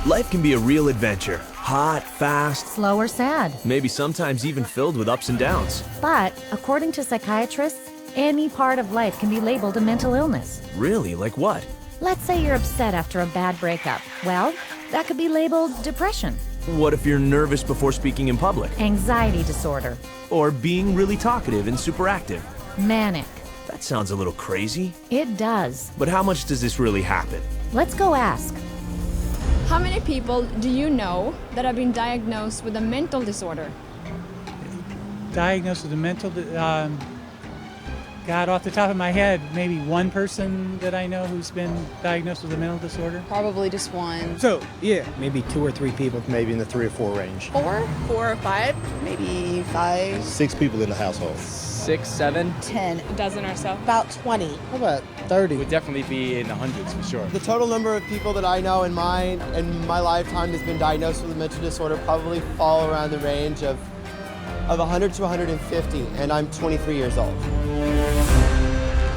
Life can be a real adventure. Hot, fast, Slow or sad. maybe sometimes even filled with ups and downs. But according to psychiatrists, any part of life can be labeled a mental illness. Really? Like what? Let's say you're upset after a bad breakup. Well, that could be labeled depression, What if you're nervous before speaking in public? anxiety disorder, Or being really talkative and super active? manic. That sounds a little crazy. It does. But how much does this really happen? Let's go ask. How many people do you know that have been diagnosed with a mental disorder? Diagnosed with a mental, God, off the top of my head, maybe one person that I know who's been diagnosed with a mental disorder. Probably just one. So, yeah, maybe 2 or 3 people, maybe in the 3 or 4 range. 4 or 5, maybe 5. 6 people in the household. 6, 7. 10. A dozen or so. About 20. How about 30? Would definitely be in the hundreds for sure. The total number of people that I know in my lifetime has been diagnosed with a mental disorder probably fall around the range of 100 to 150, and I'm 23 years old.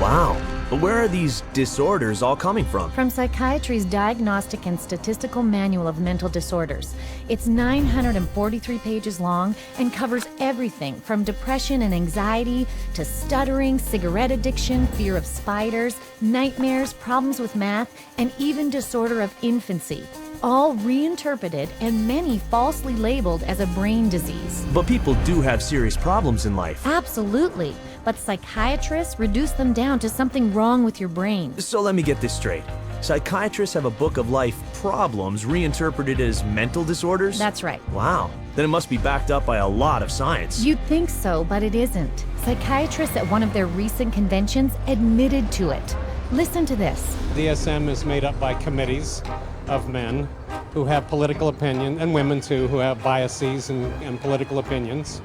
Wow. But where are these disorders all coming from? From Psychiatry's Diagnostic and Statistical Manual of Mental Disorders. It's 943 pages long and covers everything from depression and anxiety to stuttering, cigarette addiction, fear of spiders, nightmares, problems with math, and even disorder of infancy. All reinterpreted and many falsely labeled as a brain disease. But people do have serious problems in life. Absolutely. But psychiatrists reduce them down to something wrong with your brain. So let me get this straight. Psychiatrists have a book of life problems reinterpreted as mental disorders? That's right. Wow. Then it must be backed up by a lot of science. You'd think so, but it isn't. Psychiatrists at one of their recent conventions admitted to it. Listen to this. DSM is made up by committees of men who have political opinion, and women too, who have biases and political opinions.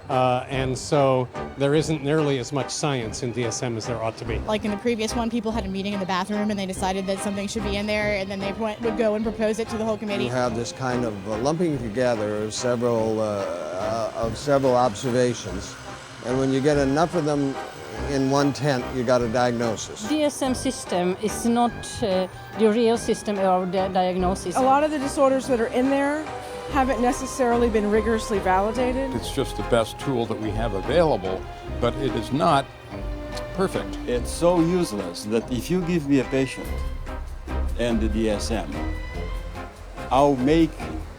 And so there isn't nearly as much science in DSM as there ought to be. Like in the previous one, people had a meeting in the bathroom and they decided that something should be in there, and then they would go and propose it to the whole committee. You have this kind of lumping together of several observations, and when you get enough of them in one tent, you got a diagnosis. DSM system is not the real system of the diagnosis. A lot of the disorders that are in there haven't necessarily been rigorously validated. It's just the best tool that we have available, but it is not perfect. It's so useless that if you give me a patient and the DSM, I'll make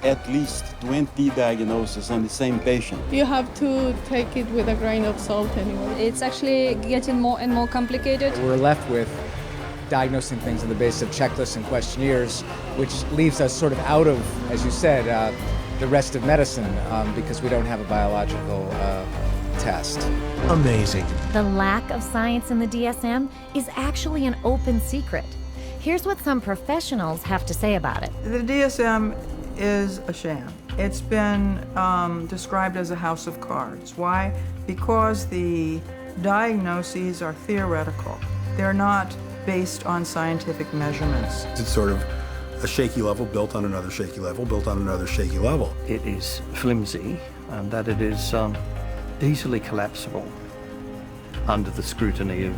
at least 20 diagnoses on the same patient. You have to take it with a grain of salt anyway. It's actually getting more and more complicated. We're left with diagnosing things on the basis of checklists and questionnaires, which leaves us sort of out of, as you said, the rest of medicine because we don't have a biological test. Amazing. The lack of science in the DSM is actually an open secret. Here's what some professionals have to say about it. The DSM is a sham. It's been described as a house of cards. Why? Because the diagnoses are theoretical. They're not based on scientific measurements. It's sort of a shaky level built on another shaky level, built on another shaky level. It is flimsy and that it is easily collapsible under the scrutiny of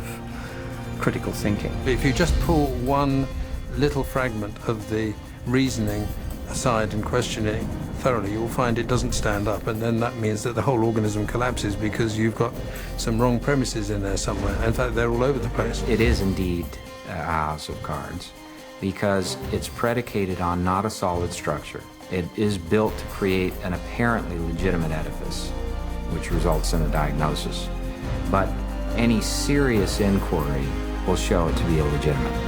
critical thinking. If you just pull one little fragment of the reasoning aside and question it thoroughly, you'll find it doesn't stand up, and then that means that the whole organism collapses because you've got some wrong premises in there somewhere. In fact, they're all over the place. It is indeed a house of cards because it's predicated on not a solid structure. It is built to create an apparently legitimate edifice, which results in a diagnosis. But any serious inquiry will show it to be illegitimate.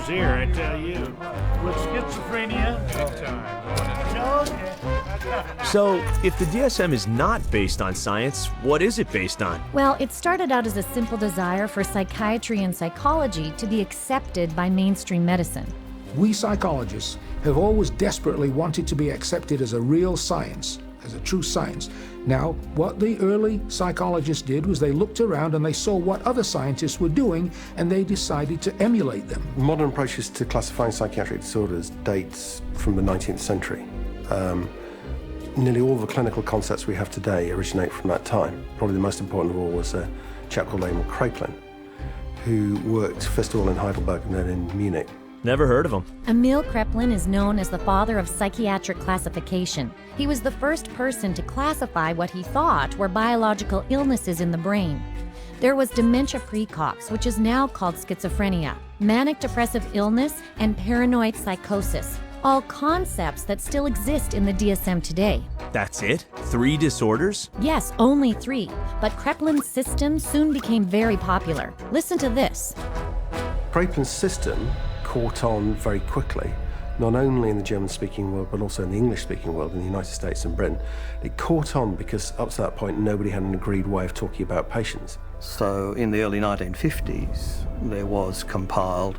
Here, I tell you. With schizophrenia, So, if the DSM is not based on science, what is it based on? Well, it started out as a simple desire for psychiatry and psychology to be accepted by mainstream medicine. We psychologists have always desperately wanted to be accepted as a real science, as a true science. Now, what the early psychologists did was they looked around and they saw what other scientists were doing, and they decided to emulate them. Modern approaches to classifying psychiatric disorders dates from the 19th century. Nearly all the clinical concepts we have today originate from that time. Probably the most important of all was a chap called Emil Kraepelin, who worked first of all in Heidelberg and then in Munich. Never heard of him. Emil Kraepelin is known as the father of psychiatric classification. He was the first person to classify what he thought were biological illnesses in the brain. There was dementia precox, which is now called schizophrenia, manic depressive illness, and paranoid psychosis, all concepts that still exist in the DSM today. That's it? 3 disorders? Yes, only 3, but Kraepelin's system soon became very popular. Listen to this. Kraepelin's system caught on very quickly, not only in the German-speaking world, but also in the English-speaking world, in the United States and Britain. It caught on because up to that point, nobody had an agreed way of talking about patients. So in the early 1950s, there was compiled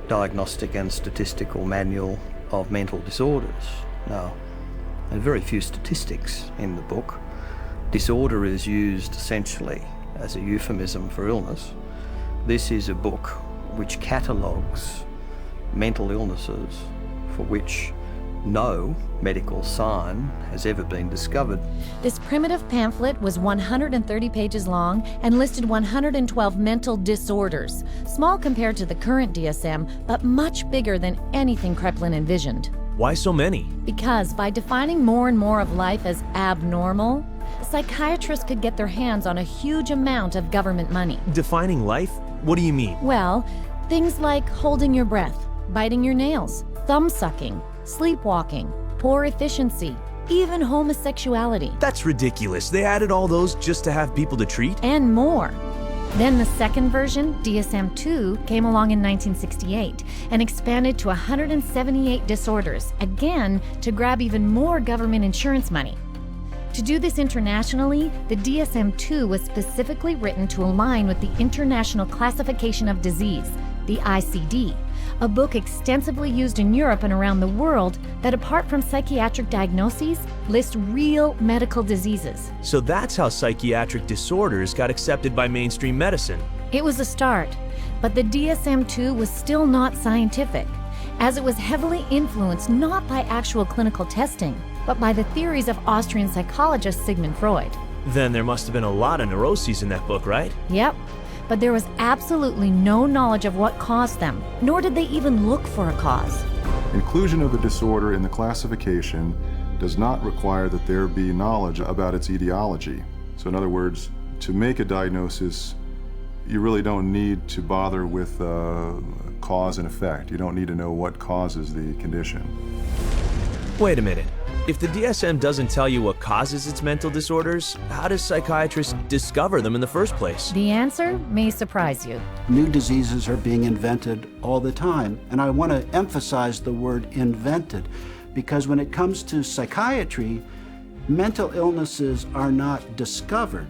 Diagnostic and Statistical Manual of Mental Disorders. Now, there are very few statistics in the book. Disorder is used essentially as a euphemism for illness. This is a book which catalogues mental illnesses for which no medical sign has ever been discovered. This primitive pamphlet was 130 pages long and listed 112 mental disorders, small compared to the current DSM, but much bigger than anything Kraepelin envisioned. Why so many? Because by defining more and more of life as abnormal, psychiatrists could get their hands on a huge amount of government money. Defining life? What do you mean? Well, things like holding your breath, biting your nails, thumb sucking, sleepwalking, poor efficiency, even homosexuality. That's ridiculous. They added all those just to have people to treat? And more. Then the second version, DSM-2, came along in 1968 and expanded to 178 disorders, again to grab even more government insurance money. To do this internationally, the DSM-2 was specifically written to align with the International Classification of Disease, the ICD, a book extensively used in Europe and around the world that, apart from psychiatric diagnoses, lists real medical diseases. So that's how psychiatric disorders got accepted by mainstream medicine. It was a start, but the DSM-2 was still not scientific, as it was heavily influenced not by actual clinical testing, but by the theories of Austrian psychologist Sigmund Freud. Then there must have been a lot of neuroses in that book, right? Yep. But there was absolutely no knowledge of what caused them, nor did they even look for a cause. Inclusion of the disorder in the classification does not require that there be knowledge about its etiology. So in other words, to make a diagnosis, you really don't need to bother with cause and effect. You don't need to know what causes the condition. Wait a minute. If the DSM doesn't tell you what causes its mental disorders, how does psychiatrists discover them in the first place? The answer may surprise you. New diseases are being invented all the time, and I want to emphasize the word invented, because when it comes to psychiatry, mental illnesses are not discovered,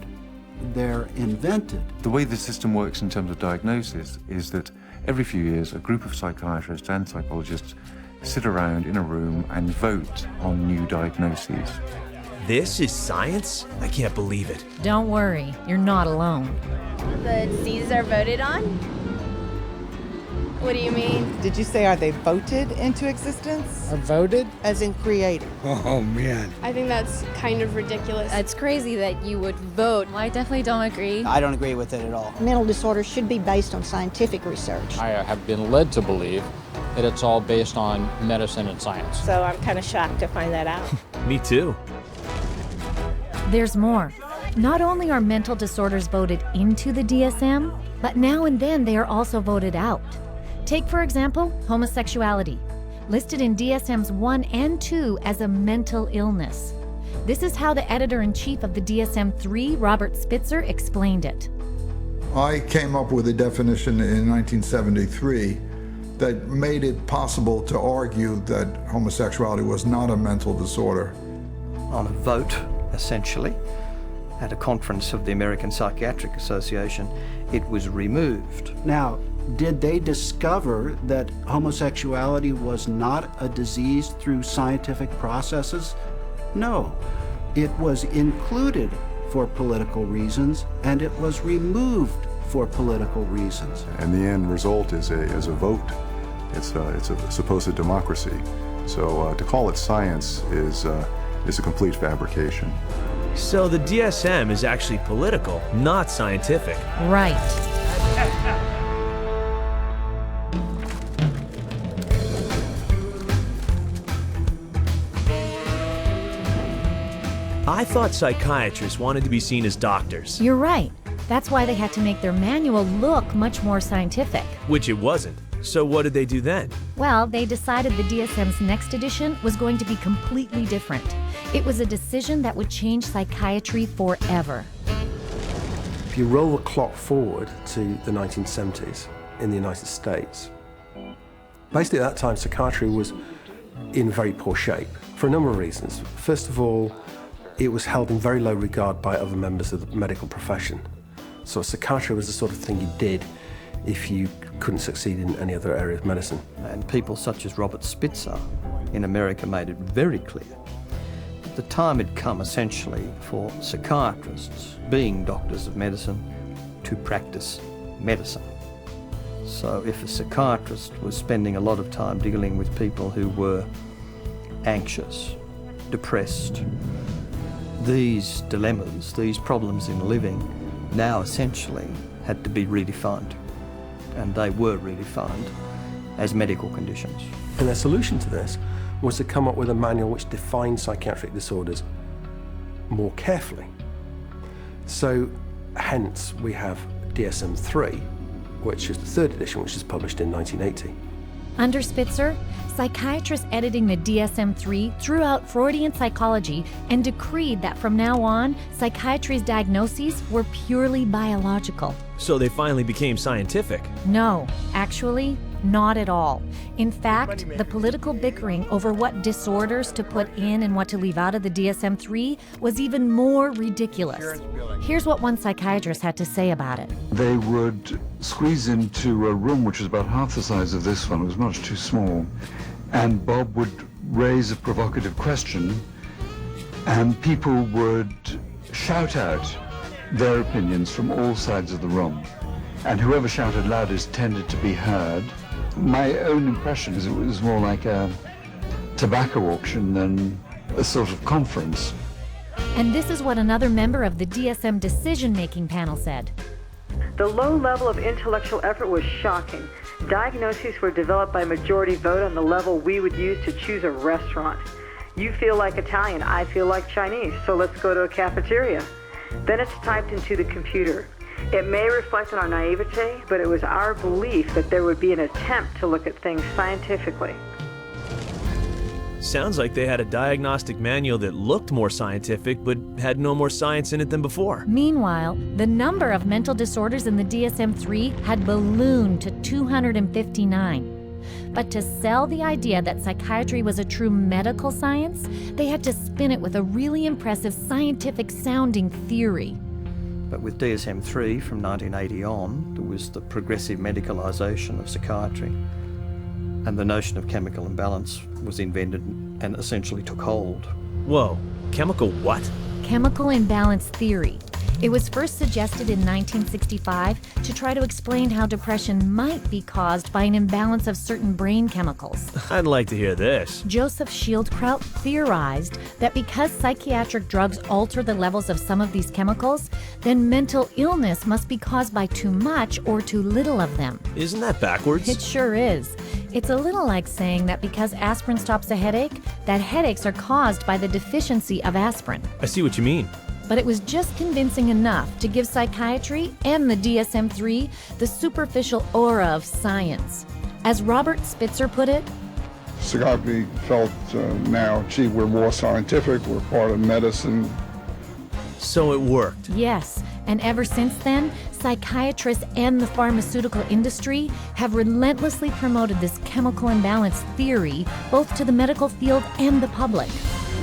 they're invented. The way the system works in terms of diagnosis is that every few years a group of psychiatrists and psychologists sit around in a room and vote on new diagnoses. This is science? I can't believe it. Don't worry, you're not alone. The diseases are voted on? What do you mean? Did you say, are they voted into existence? Are voted? As in created. Oh, man. I think that's kind of ridiculous. It's crazy that you would vote. I definitely don't agree. I don't agree with it at all. Mental disorders should be based on scientific research. I have been led to believe that it's all based on medicine and science. So I'm kind of shocked to find that out. Me too. There's more. Not only are mental disorders voted into the DSM, but now and then they are also voted out. Take, for example, homosexuality, listed in DSMs 1 and 2 as a mental illness. This is how the editor-in-chief of the DSM-3, Robert Spitzer, explained it. I came up with a definition in 1973 that made it possible to argue that homosexuality was not a mental disorder. On a vote, essentially, at a conference of the American Psychiatric Association, it was removed. Now, did they discover that homosexuality was not a disease through scientific processes? No. It was included for political reasons, and it was removed for political reasons. And the end result is a vote. It's a supposed democracy. So to call it science is a complete fabrication. So the DSM is actually political, not scientific. Right. I thought psychiatrists wanted to be seen as doctors. You're right. That's why they had to make their manual look much more scientific. Which it wasn't. So what did they do then? Well, they decided the DSM's next edition was going to be completely different. It was a decision that would change psychiatry forever. If you roll the clock forward to the 1970s in the United States, basically at that time psychiatry was in very poor shape for a number of reasons. First of all, it was held in very low regard by other members of the medical profession. So psychiatry was the sort of thing you did if you couldn't succeed in any other area of medicine. And people such as Robert Spitzer in America made it very clear that the time had come essentially for psychiatrists, being doctors of medicine, to practice medicine. So if a psychiatrist was spending a lot of time dealing with people who were anxious, depressed, these dilemmas, these problems in living now essentially had to be redefined. And they were redefined as medical conditions. And their solution to this was to come up with a manual which defined psychiatric disorders more carefully. So hence we have DSM-3, which is the third edition, which was published in 1980. Under Spitzer, psychiatrists editing the DSM-3 threw out Freudian psychology and decreed that from now on, psychiatry's diagnoses were purely biological. So they finally became scientific. No, actually, not at all. In fact, the political bickering over what disorders to put in and what to leave out of the DSM-3 was even more ridiculous. Here's what one psychiatrist had to say about it. They would squeeze into a room which was about half the size of this one. It was much too small. And Bob would raise a provocative question, and people would shout out their opinions from all sides of the room. And whoever shouted loudest tended to be heard. My own impression is it was more like a tobacco auction than a sort of conference. And this is what another member of the DSM decision-making panel said. The low level of intellectual effort was shocking. Diagnoses were developed by majority vote on the level we would use to choose a restaurant. You feel like Italian, I feel like Chinese, so let's go to a cafeteria. Then it's typed into the computer. It may reflect on our naivete, but it was our belief that there would be an attempt to look at things scientifically. Sounds like they had a diagnostic manual that looked more scientific but had no more science in it than before. Meanwhile, the number of mental disorders in the DSM-3 had ballooned to 259. But to sell the idea that psychiatry was a true medical science, they had to spin it with a really impressive scientific-sounding theory. But with DSM-3 from 1980 on, there was the progressive medicalisation of psychiatry. And the notion of chemical imbalance was invented and essentially took hold. Whoa, chemical what? Chemical imbalance theory. It was first suggested in 1965 to try to explain how depression might be caused by an imbalance of certain brain chemicals. I'd like to hear this. Joseph Schildkraut theorized that because psychiatric drugs alter the levels of some of these chemicals, then mental illness must be caused by too much or too little of them. Isn't that backwards? It sure is. It's a little like saying that because aspirin stops a headache, that headaches are caused by the deficiency of aspirin. I see what you mean. But it was just convincing enough to give psychiatry and the DSM-3 the superficial aura of science. As Robert Spitzer put it, psychiatry felt now, gee, we're more scientific, we're part of medicine. So it worked. Yes, and ever since then, psychiatrists and the pharmaceutical industry have relentlessly promoted this chemical imbalance theory, both to the medical field and the public.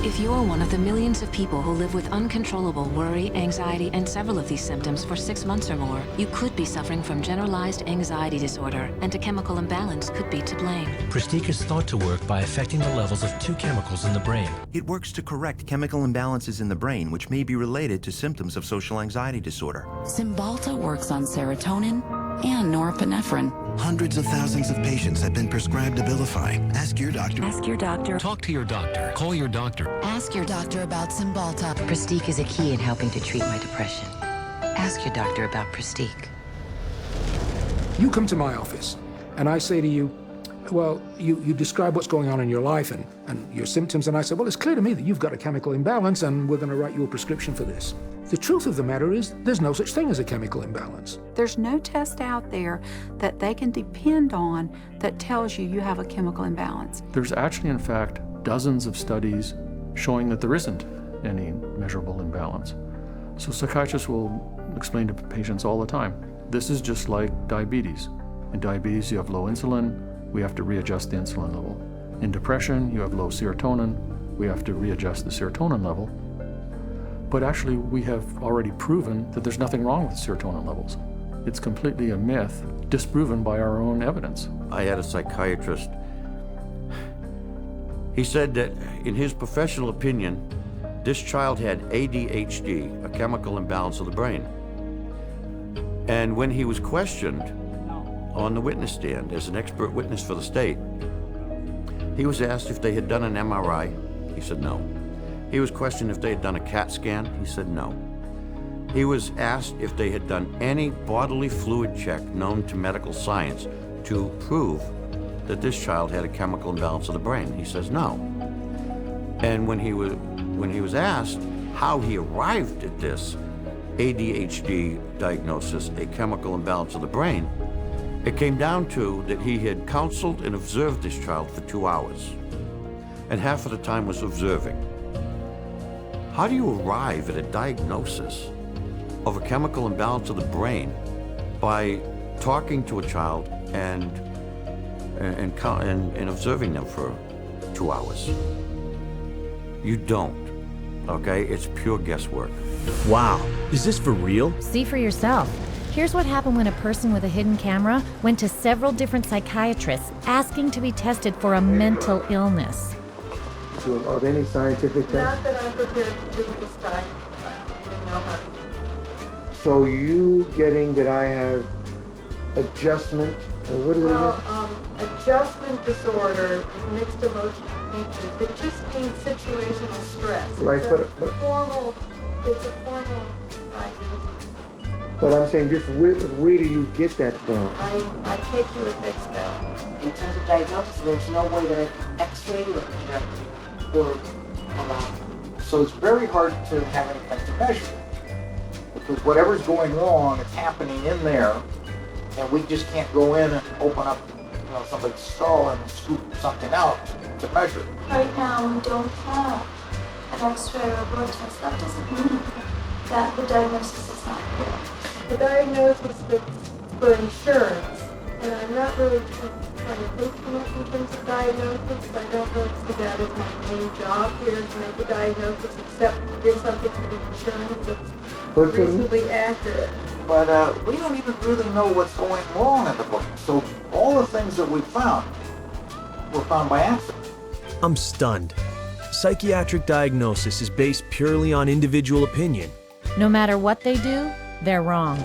If you're one of the millions of people who live with uncontrollable worry, anxiety, and several of these symptoms for 6 months or more, you could be suffering from generalized anxiety disorder, and a chemical imbalance could be to blame. Pristique is thought to work by affecting the levels of two chemicals in the brain. It works to correct chemical imbalances in the brain, which may be related to symptoms of social anxiety disorder. Cymbalta works on serotonin, and norepinephrine. Hundreds of thousands of patients have been prescribed Abilify. Ask your doctor. Ask your doctor. Talk to your doctor. Call your doctor. Ask your doctor about Cymbalta. Prestique is a key in helping to treat my depression. Ask your doctor about Prestique. You come to my office, and I say to you, well, you describe what's going on in your life and your symptoms, and I say, well, it's clear to me that you've got a chemical imbalance, and we're going to write you a prescription for this. The truth of the matter is, there's no such thing as a chemical imbalance. There's no test out there that they can depend on that tells you you have a chemical imbalance. There's actually, in fact, dozens of studies showing that there isn't any measurable imbalance. So psychiatrists will explain to patients all the time, this is just like diabetes. In diabetes, you have low insulin, we have to readjust the insulin level. In depression, you have low serotonin, we have to readjust the serotonin level. But actually, we have already proven that there's nothing wrong with serotonin levels. It's completely a myth, disproven by our own evidence. I had a psychiatrist. He said that, in his professional opinion, this child had ADHD, a chemical imbalance of the brain. And when he was questioned on the witness stand as an expert witness for the state, he was asked if they had done an MRI. He said no. He was questioned if they had done a CAT scan. He said no. He was asked if they had done any bodily fluid check known to medical science to prove that this child had a chemical imbalance of the brain. He says no. And when he was asked how he arrived at this ADHD diagnosis, a chemical imbalance of the brain, it came down to that he had counseled and observed this child for 2 hours, and half of the time was observing. How do you arrive at a diagnosis of a chemical imbalance of the brain by talking to a child and observing them for 2 hours? You don't, okay? It's pure guesswork. Wow, is this for real? See for yourself. Here's what happened when a person with a hidden camera went to several different psychiatrists asking to be tested for a mental illness. Are there any scientific tests? Not that I'm prepared to do this time. So you getting that I have adjustment, what is it? Adjustment disorder is mixed emotional thinking. It just means situational stress. Right, it's a formal diagnosis. But I'm saying, just where do you get that from? I take you at face value. In terms of diagnosis, there's no way that I can x-ray or project or allow. So it's very hard to have anything to measure. Because whatever's going wrong, it's happening in there, and we just can't go in and open up somebody's skull and scoop something out to measure. Right now, we don't have an x-ray or blood test. That doesn't mean that the diagnosis is not correct. The diagnosis is for insurance, and I'm not really trying to think too much in terms of diagnosis. I don't really see that as my main job here, to make a diagnosis, except to give something to the insurance that's reasonably accurate. But we don't even really know what's going wrong in the brain. So all the things that we found were found by accident. I'm stunned. Psychiatric diagnosis is based purely on individual opinion. No matter what they do, they're wrong.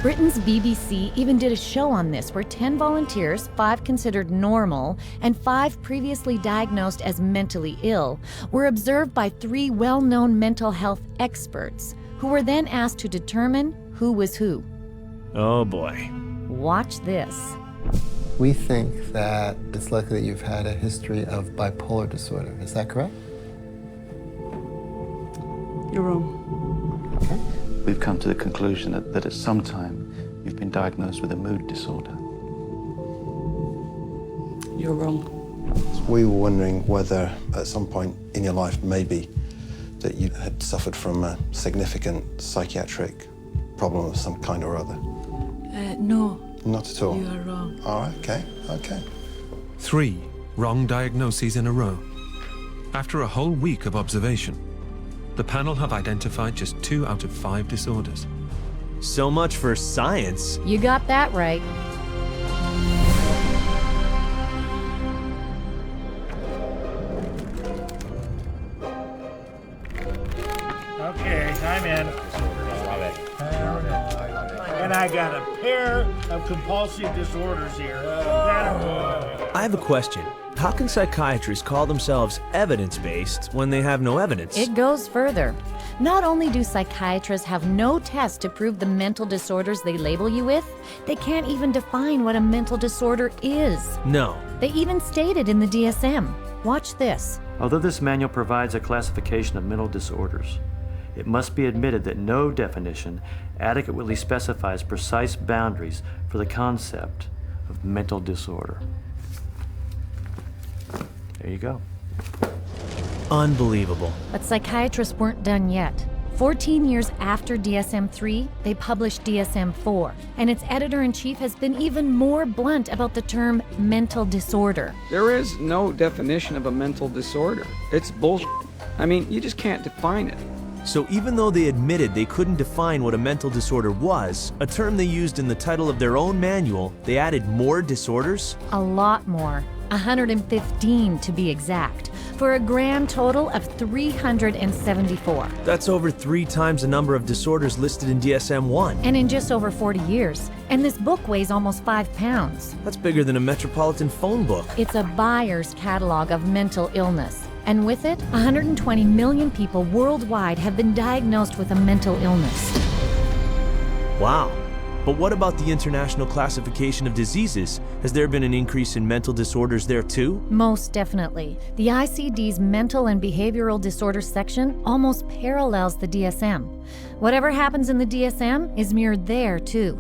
Britain's BBC even did a show on this where 10 volunteers, 5 considered normal, and 5 previously diagnosed as mentally ill, were observed by 3 well-known mental health experts, who were then asked to determine who was who. Oh boy. Watch this. We think that it's likely that you've had a history of bipolar disorder. Is that correct? You're wrong. Okay. We've come to the conclusion that at some time you've been diagnosed with a mood disorder. You're wrong. We were wondering whether at some point in your life maybe that you had suffered from a significant psychiatric problem of some kind or other. No. Not at all? You are wrong. All right, okay. 3 wrong diagnoses in a row. After a whole week of observation, the panel have identified just 2 out of 5 disorders. So much for science. You got that right. Okay, I'm in. Love it. I got a pair of compulsive disorders here. I have a question. How can psychiatrists call themselves evidence-based when they have no evidence? It goes further. Not only do psychiatrists have no test to prove the mental disorders they label you with, they can't even define what a mental disorder is. No. They even state it in the DSM. Watch this. Although this manual provides a classification of mental disorders, it must be admitted that no definition adequately specifies precise boundaries for the concept of mental disorder. There you go. Unbelievable. But psychiatrists weren't done yet. 14 years after DSM-3, they published DSM-4, and its editor-in-chief has been even more blunt about the term mental disorder. There is no definition of a mental disorder. It's bullshit. I mean, you just can't define it. So even though they admitted they couldn't define what a mental disorder was, a term they used in the title of their own manual, they added more disorders? A lot more. 115 to be exact, for a grand total of 374. That's over 3 times the number of disorders listed in DSM-1. And in just over 40 years. And this book weighs almost 5 pounds. That's bigger than a Metropolitan phone book. It's a buyer's catalog of mental illness. And with it, 120 million people worldwide have been diagnosed with a mental illness. Wow. But what about the International Classification of Diseases? Has there been an increase in mental disorders there too? Most definitely. The ICD's Mental and Behavioral Disorders section almost parallels the DSM. Whatever happens in the DSM is mirrored there too.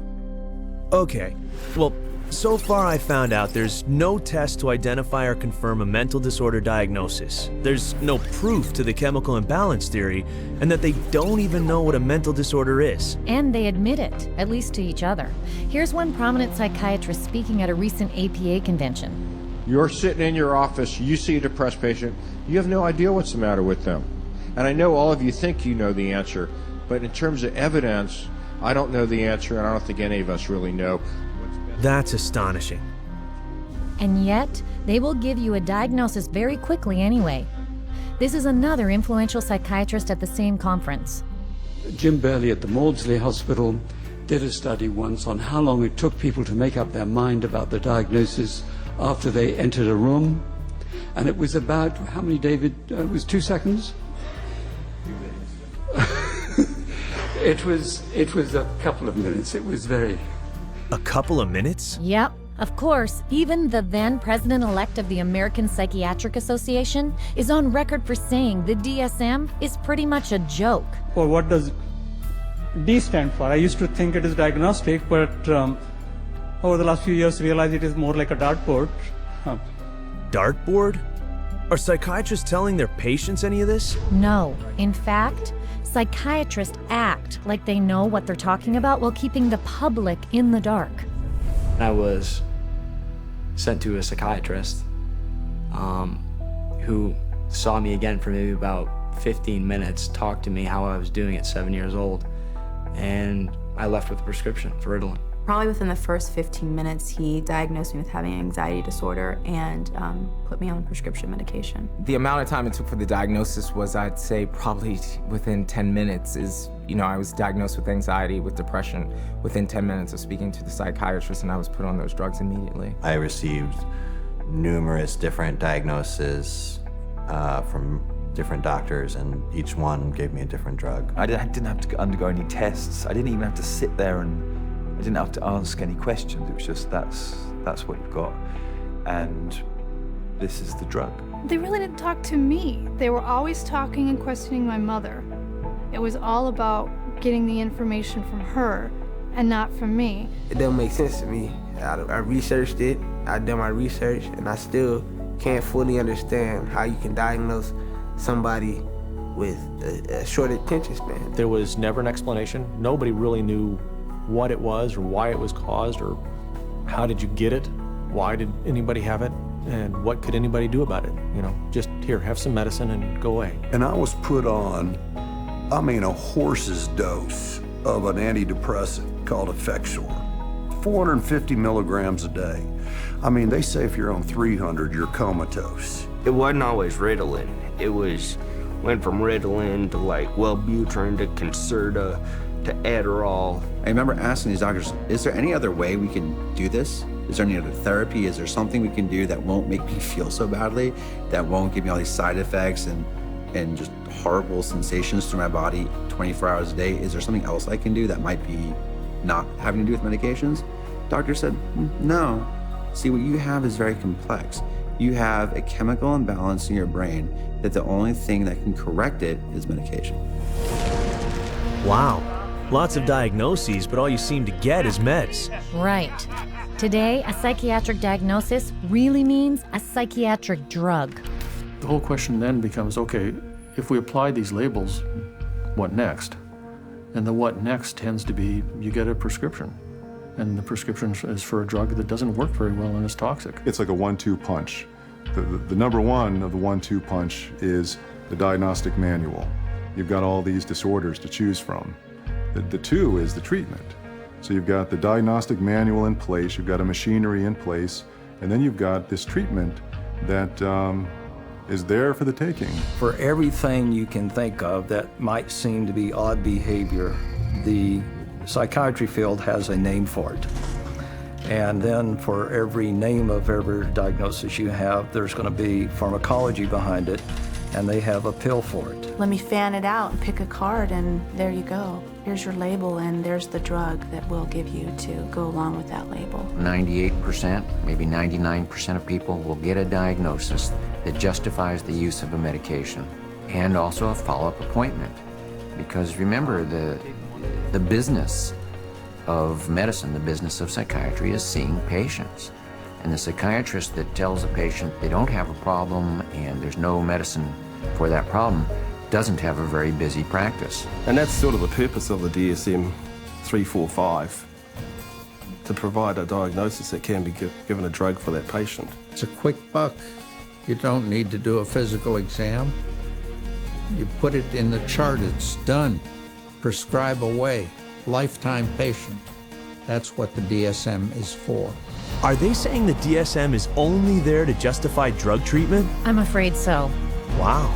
Okay, well, so far I found out there's no test to identify or confirm a mental disorder diagnosis. There's no proof to the chemical imbalance theory, and that they don't even know what a mental disorder is. And they admit it, at least to each other. Here's one prominent psychiatrist speaking at a recent APA convention. You're sitting in your office, you see a depressed patient, you have no idea what's the matter with them. And I know all of you think you know the answer, but in terms of evidence, I don't know the answer, and I don't think any of us really know. That's astonishing. And yet, they will give you a diagnosis very quickly anyway. This is another influential psychiatrist at the same conference. Jim Burley at the Maudsley Hospital did a study once on how long it took people to make up their mind about the diagnosis after they entered a room. And it was about, how many, David? It was 2 seconds? It was a couple of minutes. It was very... A couple of minutes? Yep. Of course, even the then president-elect of the American Psychiatric Association is on record for saying the DSM is pretty much a joke. Well, what does D stand for? I used to think it is diagnostic, but over the last few years realized it is more like a dartboard. Dartboard? Are psychiatrists telling their patients any of this? No. In fact, psychiatrists act like they know what they're talking about while keeping the public in the dark. I was sent to a psychiatrist who saw me again for maybe about 15 minutes, talked to me how I was doing at 7 years old, and I left with a prescription for Ritalin. Probably within the first 15 minutes, he diagnosed me with having an anxiety disorder and put me on prescription medication. The amount of time it took for the diagnosis was, I'd say, probably within 10 minutes I was diagnosed with anxiety, with depression, within 10 minutes of speaking to the psychiatrist, and I was put on those drugs immediately. I received numerous different diagnoses from different doctors, and each one gave me a different drug. I didn't have to undergo any tests. I didn't even have to sit there and I didn't have to ask any questions. It was just, that's what you've got, and this is the drug. They really didn't talk to me. They were always talking and questioning my mother. It was all about getting the information from her and not from me. It doesn't make sense to me. I researched it, I done my research, and I still can't fully understand how you can diagnose somebody with a short attention span. There was never an explanation. Nobody really knew what it was or why it was caused or how did you get it, why did anybody have it, and what could anybody do about it? Just here, have some medicine and go away. And I was put on, a horse's dose of an antidepressant called Effexor, 450 milligrams a day. They say if you're on 300, you're comatose. It wasn't always Ritalin. It went from Ritalin to like Wellbutrin to Concerta to Adderall, I remember asking these doctors, is there any other way we can do this? Is there any other therapy? Is there something we can do that won't make me feel so badly, that won't give me all these side effects and just horrible sensations through my body 24 hours a day? Is there something else I can do that might be not having to do with medications? Doctor said, no. See, what you have is very complex. You have a chemical imbalance in your brain that the only thing that can correct it is medication. Wow. Lots of diagnoses, but all you seem to get is meds. Right. Today, a psychiatric diagnosis really means a psychiatric drug. The whole question then becomes, okay, if we apply these labels, what next? And the what next tends to be, you get a prescription. And the prescription is for a drug that doesn't work very well and is toxic. It's like a 1-2 punch. The number one of the 1-2 punch is the diagnostic manual. You've got all these disorders to choose from. The two is the treatment. So you've got the diagnostic manual in place, you've got a machinery in place, and then you've got this treatment that is there for the taking. For everything you can think of that might seem to be odd behavior, the psychiatry field has a name for it. And then for every name of every diagnosis you have, there's going to be pharmacology behind it, and they have a pill for it. Let me fan it out and pick a card, and there you go. Here's your label, and there's the drug that we'll give you to go along with that label. 98%, maybe 99% of people will get a diagnosis that justifies the use of a medication and also a follow-up appointment. Because remember, the business of medicine, the business of psychiatry, is seeing patients. And the psychiatrist that tells a patient they don't have a problem and there's no medicine for that problem doesn't have a very busy practice. And that's sort of the purpose of the DSM-345, to provide a diagnosis that can be given a drug for that patient. It's a quick buck. You don't need to do a physical exam. You put it in the chart, it's done. Prescribe away. Lifetime patient. That's what the DSM is for. Are they saying the DSM is only there to justify drug treatment? I'm afraid so. Wow.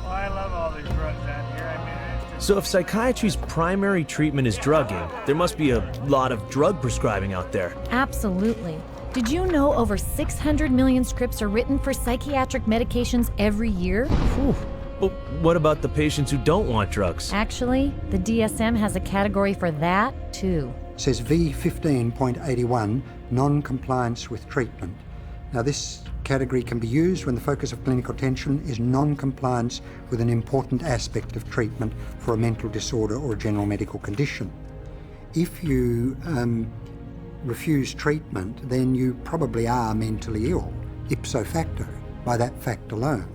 I love all these drugs out here. I mean, it's just... So if psychiatry's primary treatment is drugging, there must be a lot of drug prescribing out there. Absolutely. Did you know over 600 million scripts are written for psychiatric medications every year? Whew. But what about the patients who don't want drugs? Actually, the DSM has a category for that, too. It says V15.81, non-compliance with treatment. Now, this category can be used when the focus of clinical attention is non-compliance with an important aspect of treatment for a mental disorder or a general medical condition. If you refuse treatment, then you probably are mentally ill, ipso facto, by that fact alone.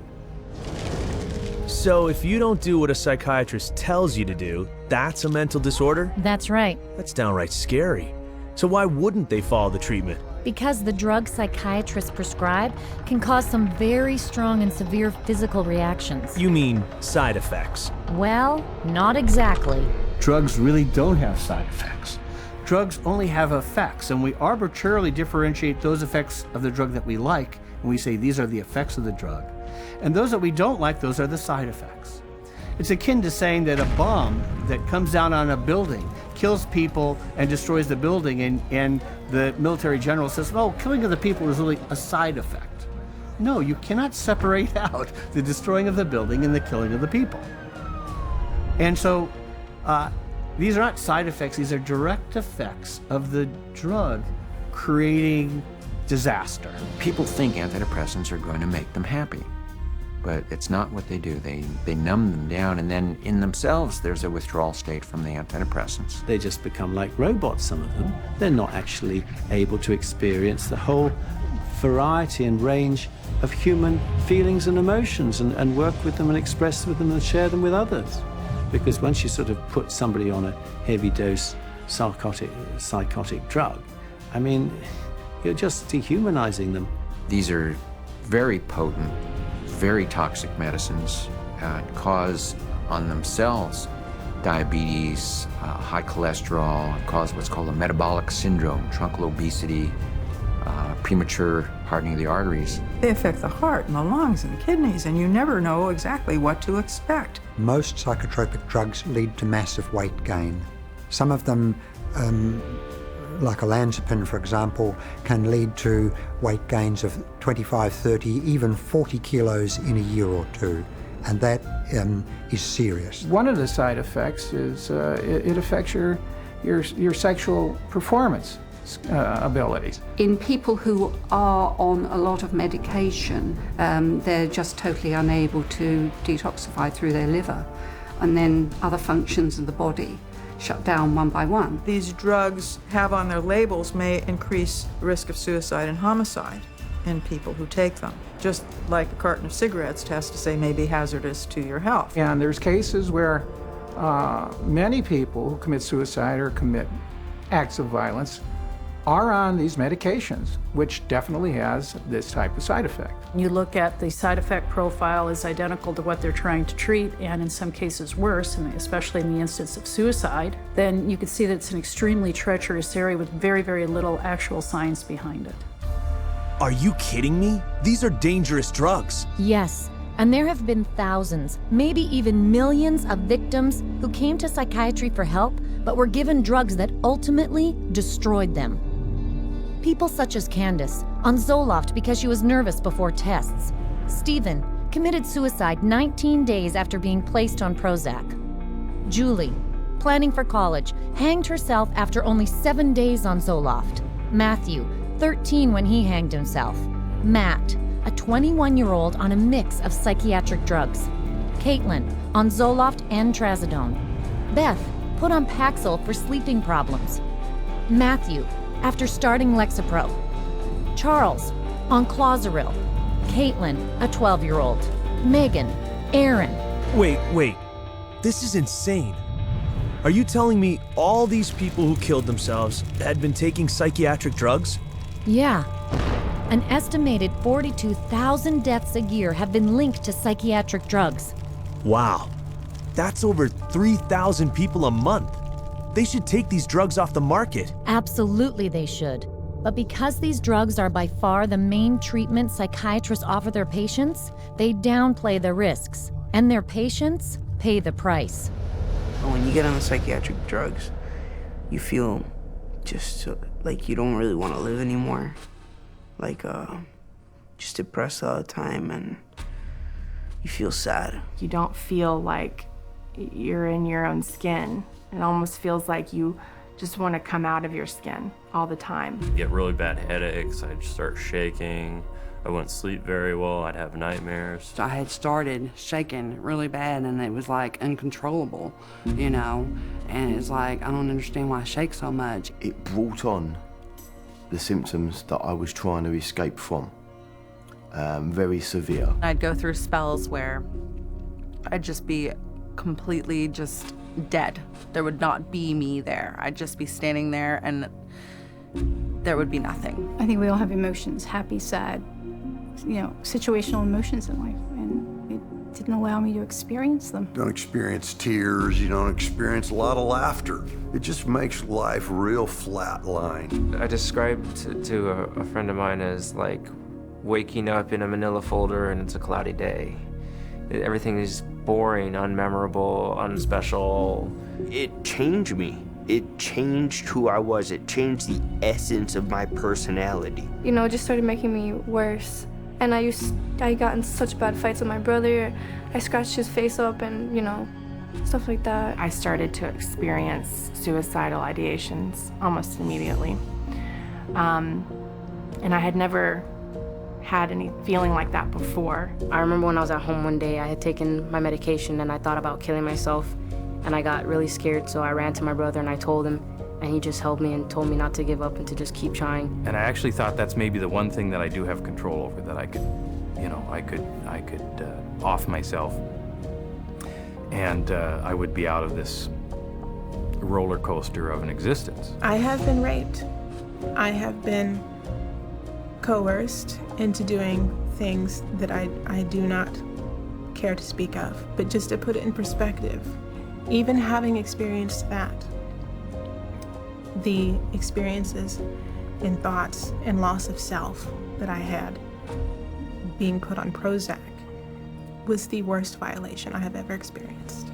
So if you don't do what a psychiatrist tells you to do, that's a mental disorder? That's right. That's downright scary. So why wouldn't they follow the treatment? Because the drug psychiatrists prescribe can cause some very strong and severe physical reactions. You mean side effects? Well, not exactly. Drugs really don't have side effects. Drugs only have effects, and we arbitrarily differentiate those effects of the drug that we like, and we say these are the effects of the drug. And those that we don't like, those are the side effects. It's akin to saying that a bomb that comes down on a building kills people and destroys the building, and the military general says, oh, killing of the people is really a side effect. No, you cannot separate out the destroying of the building and the killing of the people. And so, these are not side effects, these are direct effects of the drug creating disaster. People think antidepressants are going to make them happy, but it's not what they do. They numb them down, and then in themselves there's a withdrawal state from the antidepressants. They just become like robots, some of them. They're not actually able to experience the whole variety and range of human feelings and emotions and work with them and express with them and share them with others. Because once you sort of put somebody on a heavy dose psychotic drug, I mean, you're just dehumanizing them. These are very potent, very toxic medicines, cause on themselves diabetes, high cholesterol, cause what's called a metabolic syndrome, truncal obesity, premature hardening of the arteries. They affect the heart and the lungs and the kidneys, and you never know exactly what to expect. Most psychotropic drugs lead to massive weight gain. Some of them, like olanzapine, for example, can lead to weight gains of 25, 30, even 40 kilos in a year or two. And that is serious. One of the side effects is it affects your sexual performance abilities. In people who are on a lot of medication, they're just totally unable to detoxify through their liver, and then other functions of the body shut down one by one. These drugs have on their labels may increase risk of suicide and homicide in people who take them, just like a carton of cigarettes tests to say may be hazardous to your health. And there's cases where many people who commit suicide or commit acts of violence are on these medications, which definitely has this type of side effect. You look at the side effect profile is identical to what they're trying to treat, and in some cases worse, and especially in the instance of suicide, then you can see that it's an extremely treacherous area with very, very little actual science behind it. Are you kidding me? These are dangerous drugs. Yes, and there have been thousands, maybe even millions of victims who came to psychiatry for help, but were given drugs that ultimately destroyed them. People such as Candace, on Zoloft because she was nervous before tests. Stephen committed suicide 19 days after being placed on Prozac. Julie, planning for college, hanged herself after only 7 days on Zoloft. Matthew, 13 when he hanged himself. Matt, a 21-year-old on a mix of psychiatric drugs. Caitlin, on Zoloft and Trazodone. Beth, put on Paxil for sleeping problems. Matthew, after starting Lexapro. Charles, on Clozaril. Caitlin, a 12-year-old. Megan, Aaron. Wait. This is insane. Are you telling me all these people who killed themselves had been taking psychiatric drugs? Yeah. An estimated 42,000 deaths a year have been linked to psychiatric drugs. Wow. That's over 3,000 people a month. They should take these drugs off the market. Absolutely they should. But because these drugs are by far the main treatment psychiatrists offer their patients, they downplay the risks, and their patients pay the price. When you get on the psychiatric drugs, you feel just like you don't really want to live anymore. Like, just depressed all the time, and you feel sad. You don't feel like you're in your own skin. It almost feels like you just want to come out of your skin all the time. Get really bad headaches, I'd start shaking, I wouldn't sleep very well, I'd have nightmares. I had started shaking really bad, and it was like uncontrollable, you know? And it's like, I don't understand why I shake so much. It brought on the symptoms that I was trying to escape from, very severe. I'd go through spells where I'd just be completely just dead. There would not be me there. I'd just be standing there and there would be nothing. I think we all have emotions, happy, sad, situational emotions in life, and it didn't allow me to experience them. Don't experience tears, you don't experience a lot of laughter. It just makes life real flatline. I described to a friend of mine as like waking up in a manila folder and it's a cloudy day. Everything is boring, unmemorable, unspecial. It changed me. It changed who I was. It changed the essence of my personality. It just started making me worse. And I got in such bad fights with my brother. I scratched his face up and, stuff like that. I started to experience suicidal ideations almost immediately. And I had never had any feeling like that before. I remember when I was at home one day, I had taken my medication and I thought about killing myself, and I got really scared, so I ran to my brother and I told him, and he just held me and told me not to give up and to just keep trying. And I actually thought that's maybe the one thing that I do have control over, that I could, I could off myself, and I would be out of this roller coaster of an existence. I have been raped. I have been coerced into doing things that I do not care to speak of. But just to put it in perspective, even having experienced that, the experiences in thoughts and loss of self that I had, being put on Prozac was the worst violation I have ever experienced.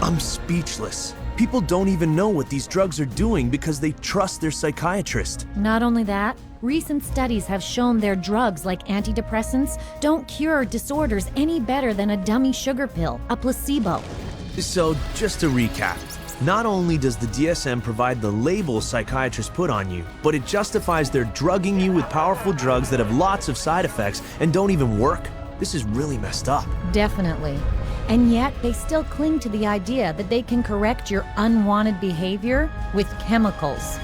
I'm speechless. People don't even know what these drugs are doing because they trust their psychiatrist. Not only that, recent studies have shown their drugs like antidepressants don't cure disorders any better than a dummy sugar pill, a placebo. So, just to recap, not only does the DSM provide the label psychiatrists put on you, but it justifies their drugging you with powerful drugs that have lots of side effects and don't even work. This is really messed up. Definitely. And yet, they still cling to the idea that they can correct your unwanted behavior with chemicals.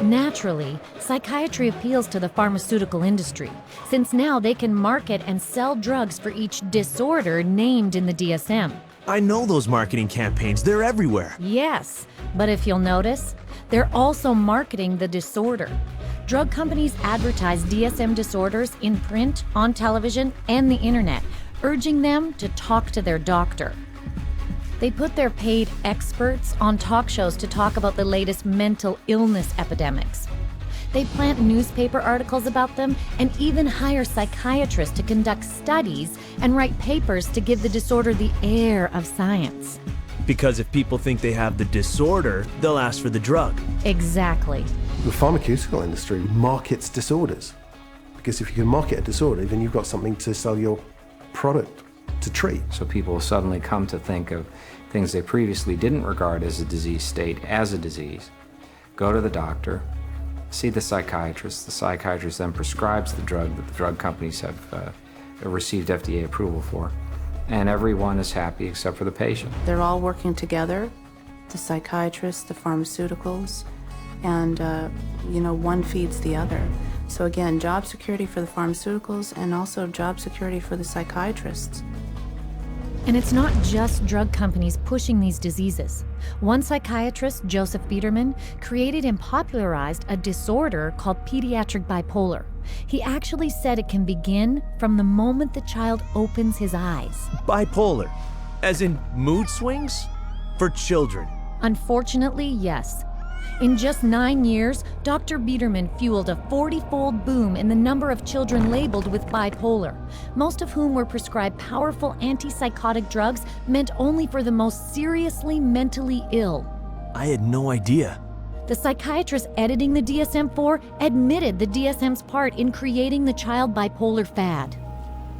Naturally, psychiatry appeals to the pharmaceutical industry, since now they can market and sell drugs for each disorder named in the DSM. I know those marketing campaigns, they're everywhere. Yes, but if you'll notice, they're also marketing the disorder. Drug companies advertise DSM disorders in print, on television, and the internet, urging them to talk to their doctor. They put their paid experts on talk shows to talk about the latest mental illness epidemics. They plant newspaper articles about them and even hire psychiatrists to conduct studies and write papers to give the disorder the air of science. Because if people think they have the disorder, they'll ask for the drug. Exactly. The pharmaceutical industry markets disorders. Because if you can market a disorder, then you've got something to sell your product to treat. So people suddenly come to think of things they previously didn't regard as a disease state as a disease, go to the doctor, see the psychiatrist then prescribes the drug that the drug companies have received FDA approval for, and everyone is happy except for the patient. They're all working together, the psychiatrists, the pharmaceuticals, and one feeds the other. So again, job security for the pharmaceuticals and also job security for the psychiatrists. And it's not just drug companies pushing these diseases. One psychiatrist, Joseph Biederman, created and popularized a disorder called pediatric bipolar. He actually said it can begin from the moment the child opens his eyes. Bipolar, as in mood swings? For children? Unfortunately, yes. In just 9 years, Dr. Biederman fueled a 40-fold boom in the number of children labeled with bipolar, most of whom were prescribed powerful antipsychotic drugs meant only for the most seriously mentally ill. I had no idea. The psychiatrist editing the DSM-4 admitted the DSM's part in creating the child bipolar fad.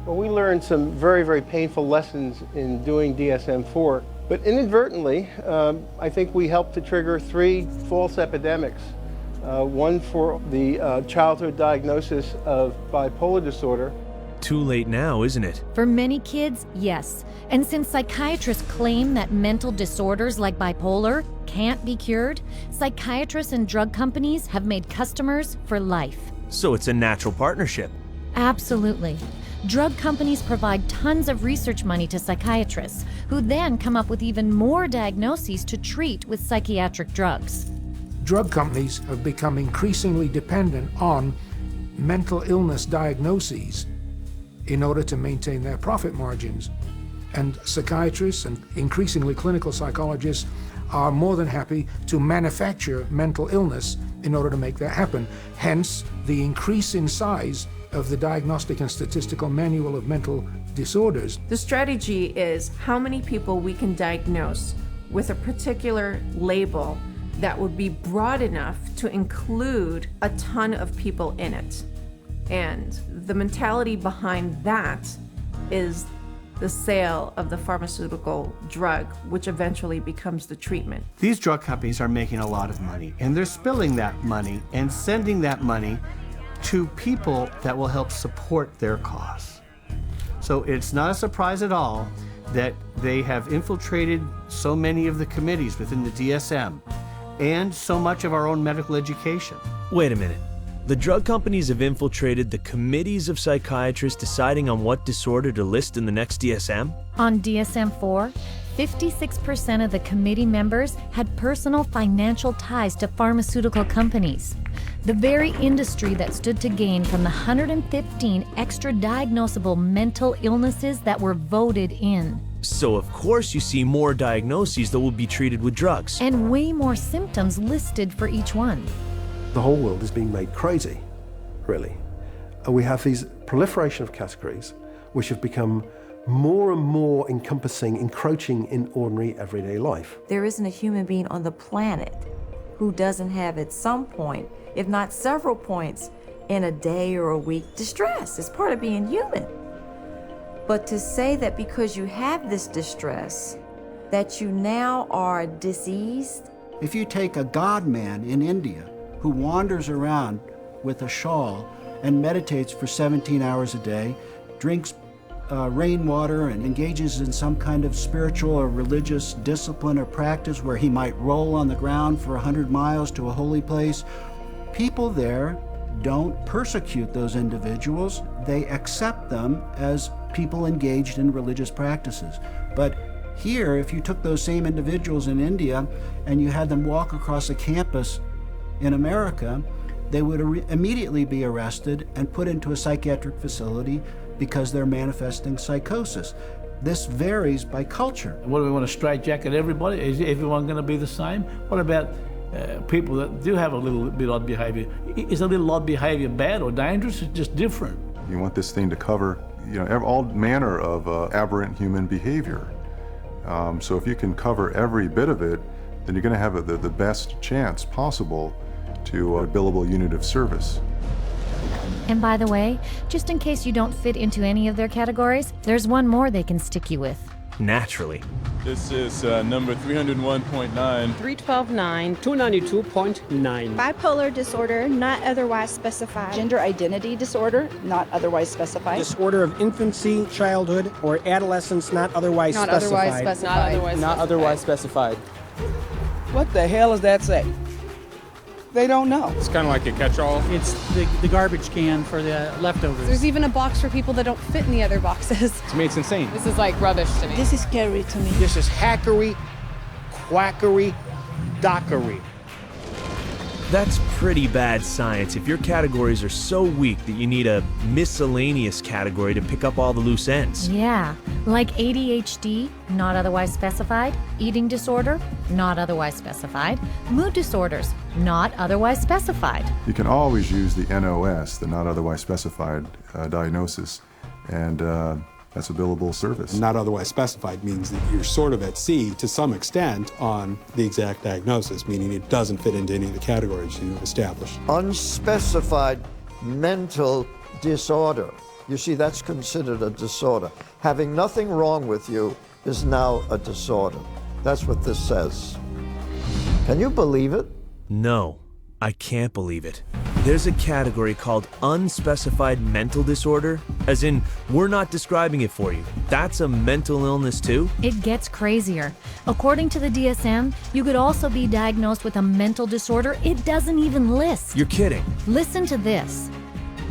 Well, we learned some very, very painful lessons in doing DSM-4. But inadvertently, I think we helped to trigger 3 false epidemics. One for the childhood diagnosis of bipolar disorder. Too late now, isn't it? For many kids, yes. And since psychiatrists claim that mental disorders like bipolar can't be cured, psychiatrists and drug companies have made customers for life. So it's a natural partnership. Absolutely. Drug companies provide tons of research money to psychiatrists, who then come up with even more diagnoses to treat with psychiatric drugs. Drug companies have become increasingly dependent on mental illness diagnoses in order to maintain their profit margins. And psychiatrists and increasingly clinical psychologists are more than happy to manufacture mental illness in order to make that happen. Hence, the increase in size of the Diagnostic and Statistical Manual of Mental Disorders. The strategy is how many people we can diagnose with a particular label that would be broad enough to include a ton of people in it. And the mentality behind that is the sale of the pharmaceutical drug, which eventually becomes the treatment. These drug companies are making a lot of money, and they're spilling that money and sending that money to people that will help support their cause. So it's not a surprise at all that they have infiltrated so many of the committees within the DSM and so much of our own medical education. Wait a minute. The drug companies have infiltrated the committees of psychiatrists deciding on what disorder to list in the next DSM? On DSM-4, 56% of the committee members had personal financial ties to pharmaceutical companies. the very industry that stood to gain from the 115 extra diagnosable mental illnesses that were voted in. So of course you see more diagnoses that will be treated with drugs. And way more symptoms listed for each one. The whole world is being made crazy, really. And we have these proliferation of categories which have become more and more encompassing, encroaching in ordinary everyday life. There isn't a human being on the planet who doesn't have at some point, if not several points, in a day or a week, distress. It's part of being human. But to say that because you have this distress, that you now are diseased? If you take a god man in India who wanders around with a shawl and meditates for 17 hours a day, drinks rainwater and engages in some kind of spiritual or religious discipline or practice where he might roll on the ground for 100 miles to a holy place, people there don't persecute those individuals. They accept them as people engaged in religious practices. But here, if you took those same individuals in India and you had them walk across a campus in America, they would immediately be arrested and put into a psychiatric facility because they're manifesting psychosis. This varies by culture. What do we want to straitjacket everybody? Is everyone going to be the same? What about people that do have a little bit odd behavior? Is a little odd behavior bad or dangerous? It's just different. You want this thing to cover, all manner of aberrant human behavior. So if you can cover every bit of it, then you're going to have the best chance possible to a billable unit of service. And by the way, just in case you don't fit into any of their categories, there's one more they can stick you with. Naturally. This is number 301.9. 312.9. 292.9. Bipolar disorder, not otherwise specified. Gender identity disorder, not otherwise specified. Disorder of infancy, childhood, or adolescence, not otherwise not specified. Otherwise specified. Not otherwise specified. What the hell does that say? They don't know. It's kind of like a catch-all. It's the garbage can for the leftovers. There's even a box for people that don't fit in the other boxes. To me, it's insane. This is like rubbish to me. This is scary to me. This is hackery, quackery, dockery. That's pretty bad science if your categories are so weak that you need a miscellaneous category to pick up all the loose ends. Yeah, like ADHD, not otherwise specified, eating disorder, not otherwise specified, mood disorders, not otherwise specified. You can always use the NOS, the not otherwise specified diagnosis, and that's a billable service. Not otherwise specified means that you're sort of at sea to some extent on the exact diagnosis, meaning it doesn't fit into any of the categories you've established. Unspecified mental disorder. You see, that's considered a disorder. Having nothing wrong with you is now a disorder. That's what this says. Can you believe it? No, I can't believe it. There's a category called unspecified mental disorder, as in, we're not describing it for you. That's a mental illness too? It gets crazier. According to the DSM, you could also be diagnosed with a mental disorder it doesn't even list. You're kidding. Listen to this.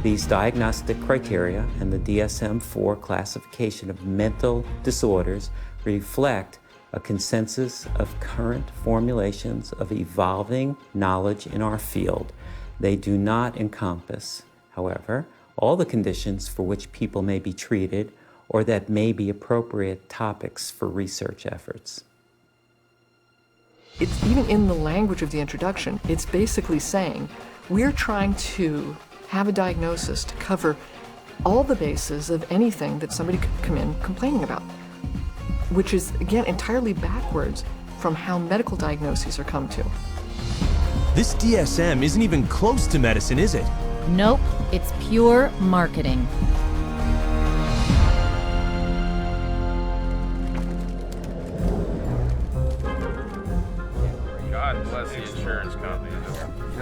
These diagnostic criteria and the DSM-4 classification of mental disorders reflect a consensus of current formulations of evolving knowledge in our field. They do not encompass, however, all the conditions for which people may be treated or that may be appropriate topics for research efforts. It's even in the language of the introduction, it's basically saying we're trying to have a diagnosis to cover all the bases of anything that somebody could come in complaining about, which is, again, entirely backwards from how medical diagnoses are come to. This DSM isn't even close to medicine, is it? Nope, it's pure marketing. God bless the insurance company.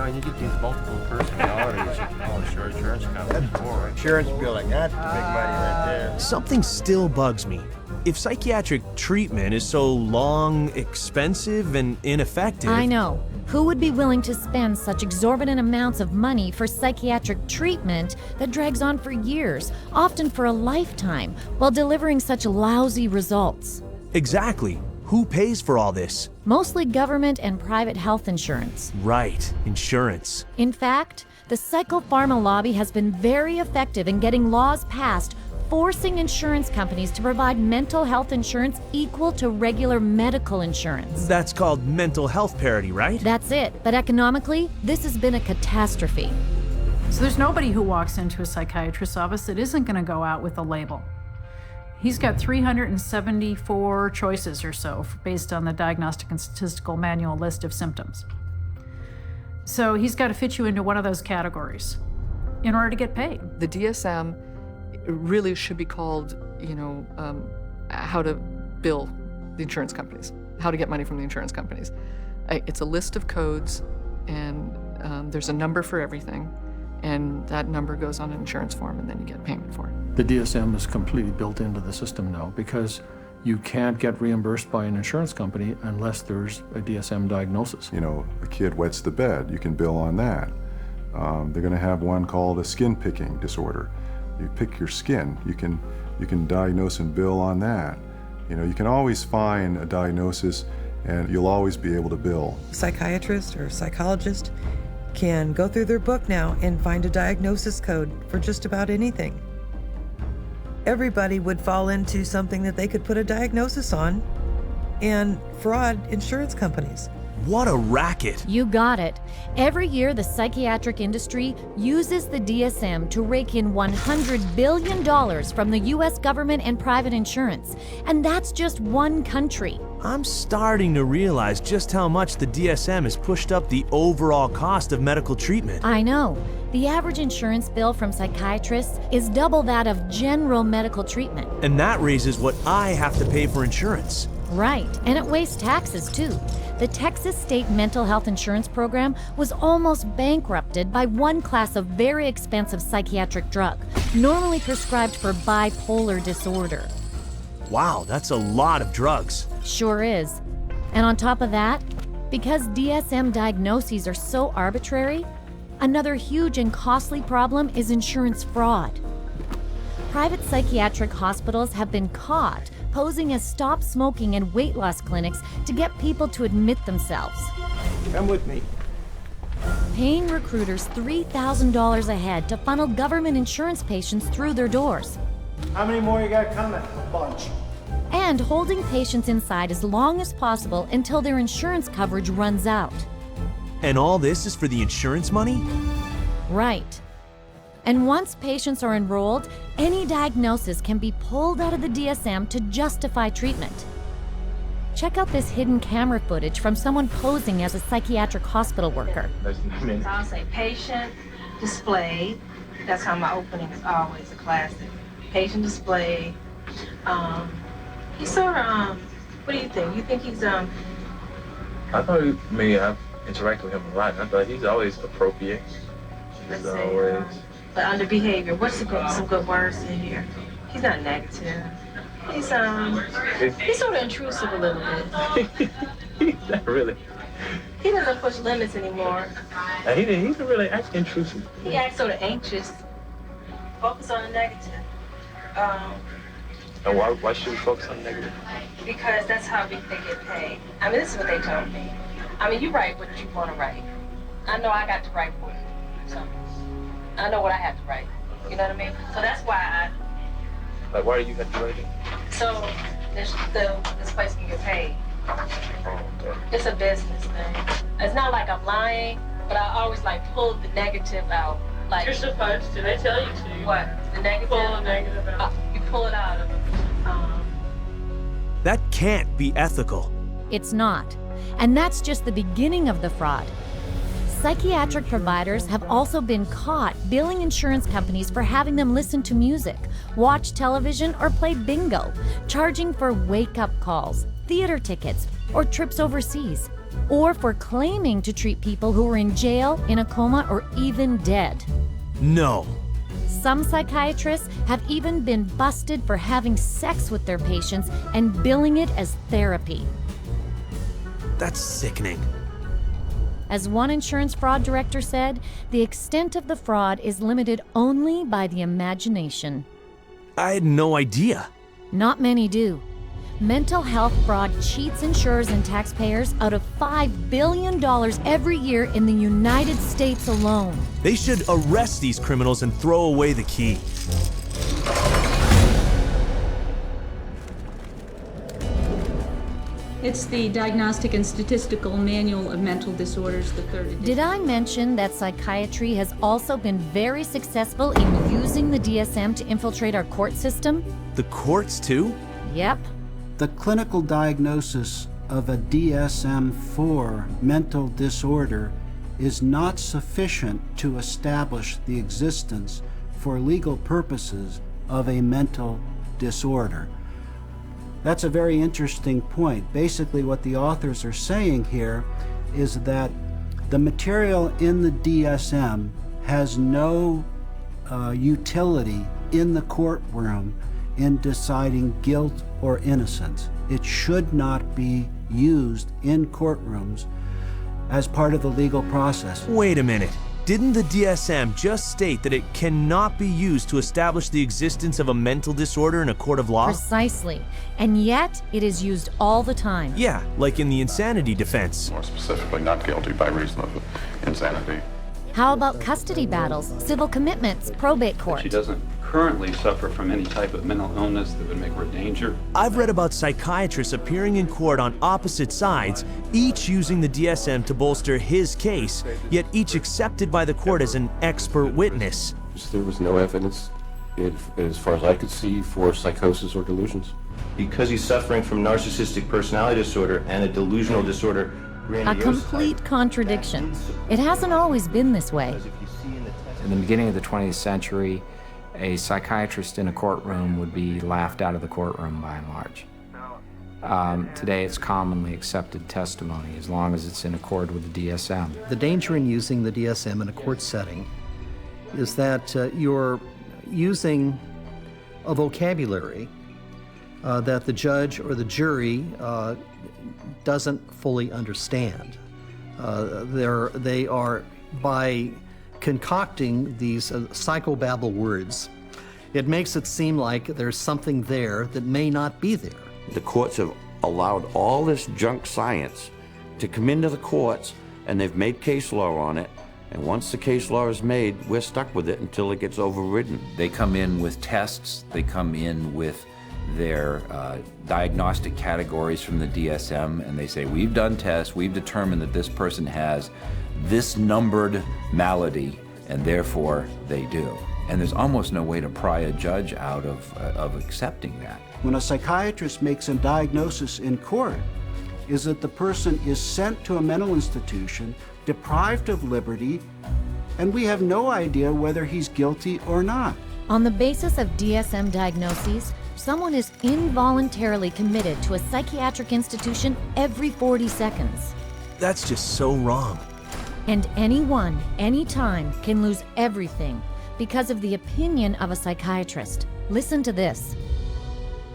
You get these multiple personalities on insurance companies. That's boring. Insurance billing, that's the big money right there. Something still bugs me. If psychiatric treatment is so long, expensive, and ineffective... I know. Who would be willing to spend such exorbitant amounts of money for psychiatric treatment that drags on for years, often for a lifetime, while delivering such lousy results? Exactly. Who pays for all this? Mostly government and private health insurance. Right, insurance. In fact, the psychopharma lobby has been very effective in getting laws passed forcing insurance companies to provide mental health insurance equal to regular medical insurance. That's called mental health parity, right? That's it. But economically, this has been a catastrophe. So there's nobody who walks into a psychiatrist's office that isn't going to go out with a label. He's got 374 choices or so based on the Diagnostic and Statistical Manual list of symptoms. So he's got to fit you into one of those categories in order to get paid. The DSM really should be called, how to bill the insurance companies, how to get money from the insurance companies. It's a list of codes, and there's a number for everything, and that number goes on an insurance form, and then you get payment for it. The DSM is completely built into the system now because you can't get reimbursed by an insurance company unless there's a DSM diagnosis. You know, a kid wets the bed, you can bill on that. They're going to have one called a skin picking disorder. You pick your skin, you can diagnose and bill on that. You know, you can always find a diagnosis and you'll always be able to bill. Psychiatrist or psychologist can go through their book now and find a diagnosis code for just about anything. Everybody would fall into something that they could put a diagnosis on and fraud insurance companies. What a racket. You got it. Every year, the psychiatric industry uses the DSM to rake in $100 billion from the U.S. government and private insurance. And that's just one country. I'm starting to realize just how much the DSM has pushed up the overall cost of medical treatment. I know. The average insurance bill from psychiatrists is double that of general medical treatment. And that raises what I have to pay for insurance. Right, and it wastes taxes too. The Texas State Mental Health Insurance Program was almost bankrupted by one class of very expensive psychiatric drug, normally prescribed for bipolar disorder. Wow, that's a lot of drugs. Sure is. And on top of that, because DSM diagnoses are so arbitrary, another huge and costly problem is insurance fraud. Private psychiatric hospitals have been caught posing as stop smoking and weight loss clinics to get people to admit themselves. Come with me. Paying recruiters $3,000 a head to funnel government insurance patients through their doors. How many more you got coming? A bunch. And holding patients inside as long as possible until their insurance coverage runs out. And all this is for the insurance money? Right. And once patients are enrolled, any diagnosis can be pulled out of the DSM to justify treatment. Check out this hidden camera footage from someone posing as a psychiatric hospital worker. I'll say patient display. That's how my opening is always a classic. Patient display. He's sort of, what do you think? You think he's, I thought, I've interacted with him a lot, and I thought he's always appropriate. He's always... But under behavior, what's some good words in here? He's not negative. He's sort of intrusive a little bit. He's not really. He doesn't push limits anymore. He's really actually intrusive. He acts sort of anxious. Focus on the negative. And why should we focus on the negative? Because that's how they get paid. I mean, this is what they told me. I mean, you write what you want to write. I know I got to write for you. So I know what I have to write. You know what I mean? So that's why why do you have to write it? So this place can get paid. Oh, okay. It's a business thing. It's not like I'm lying, but I always pull the negative out. You're supposed to. They tell you to. What? The negative? Pull the negative out. You pull it out of it. That can't be ethical. It's not. And that's just the beginning of the fraud. Psychiatric providers have also been caught billing insurance companies for having them listen to music, watch television, or play bingo, charging for wake-up calls, theater tickets, or trips overseas, or for claiming to treat people who are in jail, in a coma, or even dead. No. Some psychiatrists have even been busted for having sex with their patients and billing it as therapy. That's sickening. As one insurance fraud director said, the extent of the fraud is limited only by the imagination. I had no idea. Not many do. Mental health fraud cheats insurers and taxpayers out of $5 billion every year in the United States alone. They should arrest these criminals and throw away the key. It's the Diagnostic and Statistical Manual of Mental Disorders, the third edition. Did I mention that psychiatry has also been very successful in using the DSM to infiltrate our court system? The courts, too? Yep. The clinical diagnosis of a DSM-4 mental disorder is not sufficient to establish the existence for legal purposes of a mental disorder. That's a very interesting point. Basically, what the authors are saying here is that the material in the DSM has no utility in the courtroom in deciding guilt or innocence. It should not be used in courtrooms as part of the legal process. Wait a minute. Didn't the DSM just state that it cannot be used to establish the existence of a mental disorder in a court of law? Precisely. And yet, it is used all the time. Yeah, like in the insanity defense. More specifically, not guilty by reason of insanity. How about custody battles, civil commitments, probate court? She doesn't currently suffer from any type of mental illness that would make her a danger. I've read about psychiatrists appearing in court on opposite sides, each using the DSM to bolster his case, yet each accepted by the court as an expert witness. There was no evidence, as far as I could see, for psychosis or delusions. Because he's suffering from narcissistic personality disorder and a delusional disorder, a complete contradiction. It hasn't always been this way. In the beginning of the 20th century, a psychiatrist in a courtroom would be laughed out of the courtroom by and large. Today, it's commonly accepted testimony as long as it's in accord with the DSM. The danger in using the DSM in a court setting is that you're using a vocabulary that the judge or the jury doesn't fully understand. They are, by concocting these psychobabble words, it makes it seem like there's something there that may not be there. The courts have allowed all this junk science to come into the courts, and they've made case law on it. And once the case law is made, we're stuck with it until it gets overridden. They come in with tests, they come in with their diagnostic categories from the DSM, and they say, we've done tests, we've determined that this person has this numbered malady, and therefore they do. And there's almost no way to pry a judge out of accepting that. When a psychiatrist makes a diagnosis in court, is that the person is sent to a mental institution, deprived of liberty, and we have no idea whether he's guilty or not. On the basis of DSM diagnoses, someone is involuntarily committed to a psychiatric institution every 40 seconds. That's just so wrong. And anyone, anytime, can lose everything because of the opinion of a psychiatrist. Listen to this.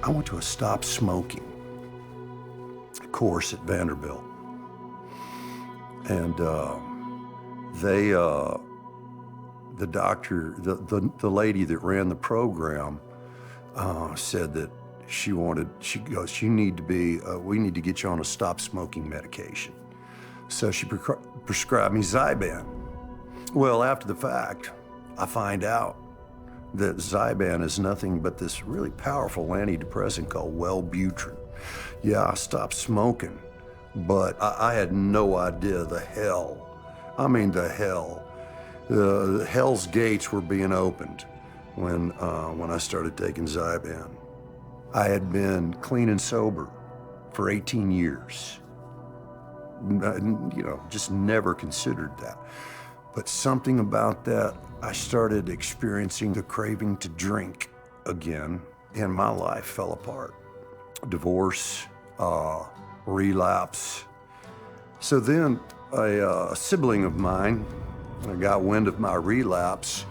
I went to a stop smoking course at Vanderbilt. And the doctor, the lady that ran the program said that she goes, you need to be, we need to get you on a stop smoking medication. So she prescribed me Zyban. Well, after the fact, I find out that Zyban is nothing but this really powerful antidepressant called Wellbutrin. Yeah, I stopped smoking, but I had no idea the hell. I mean, the hell. The hell's gates were being opened when I started taking Zyban. I had been clean and sober for 18 years. You know, just never considered that. But something about that, I started experiencing the craving to drink again, and my life fell apart. Divorce, relapse. So then a sibling of mine got wind of my relapse,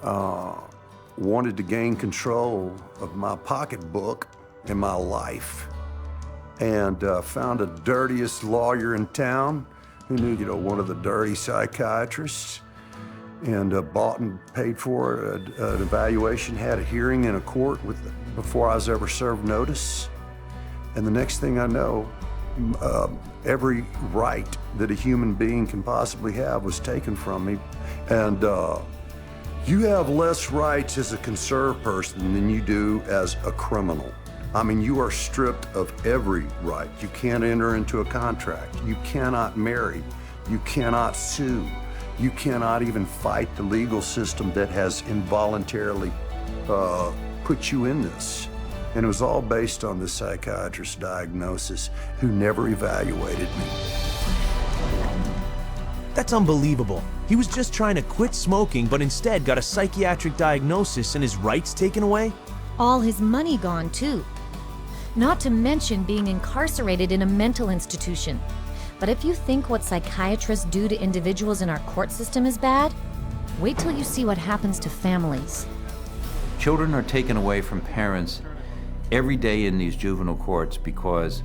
wanted to gain control of my pocketbook and my life, and found the dirtiest lawyer in town who knew, you know, one of the dirty psychiatrists, and bought and paid for an evaluation, had a hearing in a court before I was ever served notice. And the next thing I know, every right that a human being can possibly have was taken from me. And you have less rights as a conserved person than you do as a criminal. I mean, you are stripped of every right. You can't enter into a contract. You cannot marry. You cannot sue. You cannot even fight the legal system that has involuntarily put you in this. And it was all based on the psychiatrist's diagnosis, who never evaluated me. That's unbelievable. He was just trying to quit smoking, but instead got a psychiatric diagnosis and his rights taken away? All his money gone, too. Not to mention being incarcerated in a mental institution. But if you think what psychiatrists do to individuals in our court system is bad, wait till you see what happens to families. Children are taken away from parents every day in these juvenile courts because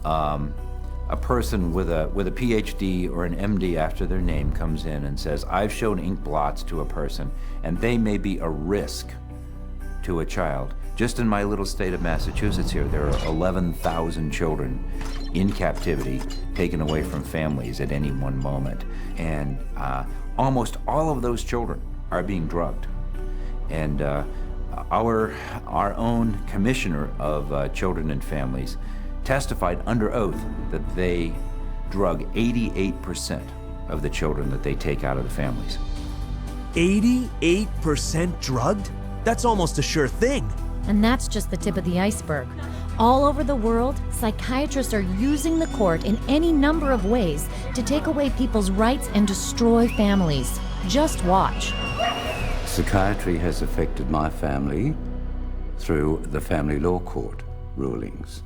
a person with a PhD or an MD after their name comes in and says, I've shown ink blots to a person, and they may be a risk to a child. Just in my little state of Massachusetts here, there are 11,000 children in captivity taken away from families at any one moment. And almost all of those children are being drugged. And our own commissioner of children and families testified under oath that they drug 88% of the children that they take out of the families. 88% drugged? That's almost a sure thing. And that's just the tip of the iceberg. All over the world, psychiatrists are using the court in any number of ways to take away people's rights and destroy families. Just watch. Psychiatry has affected my family through the family law court rulings.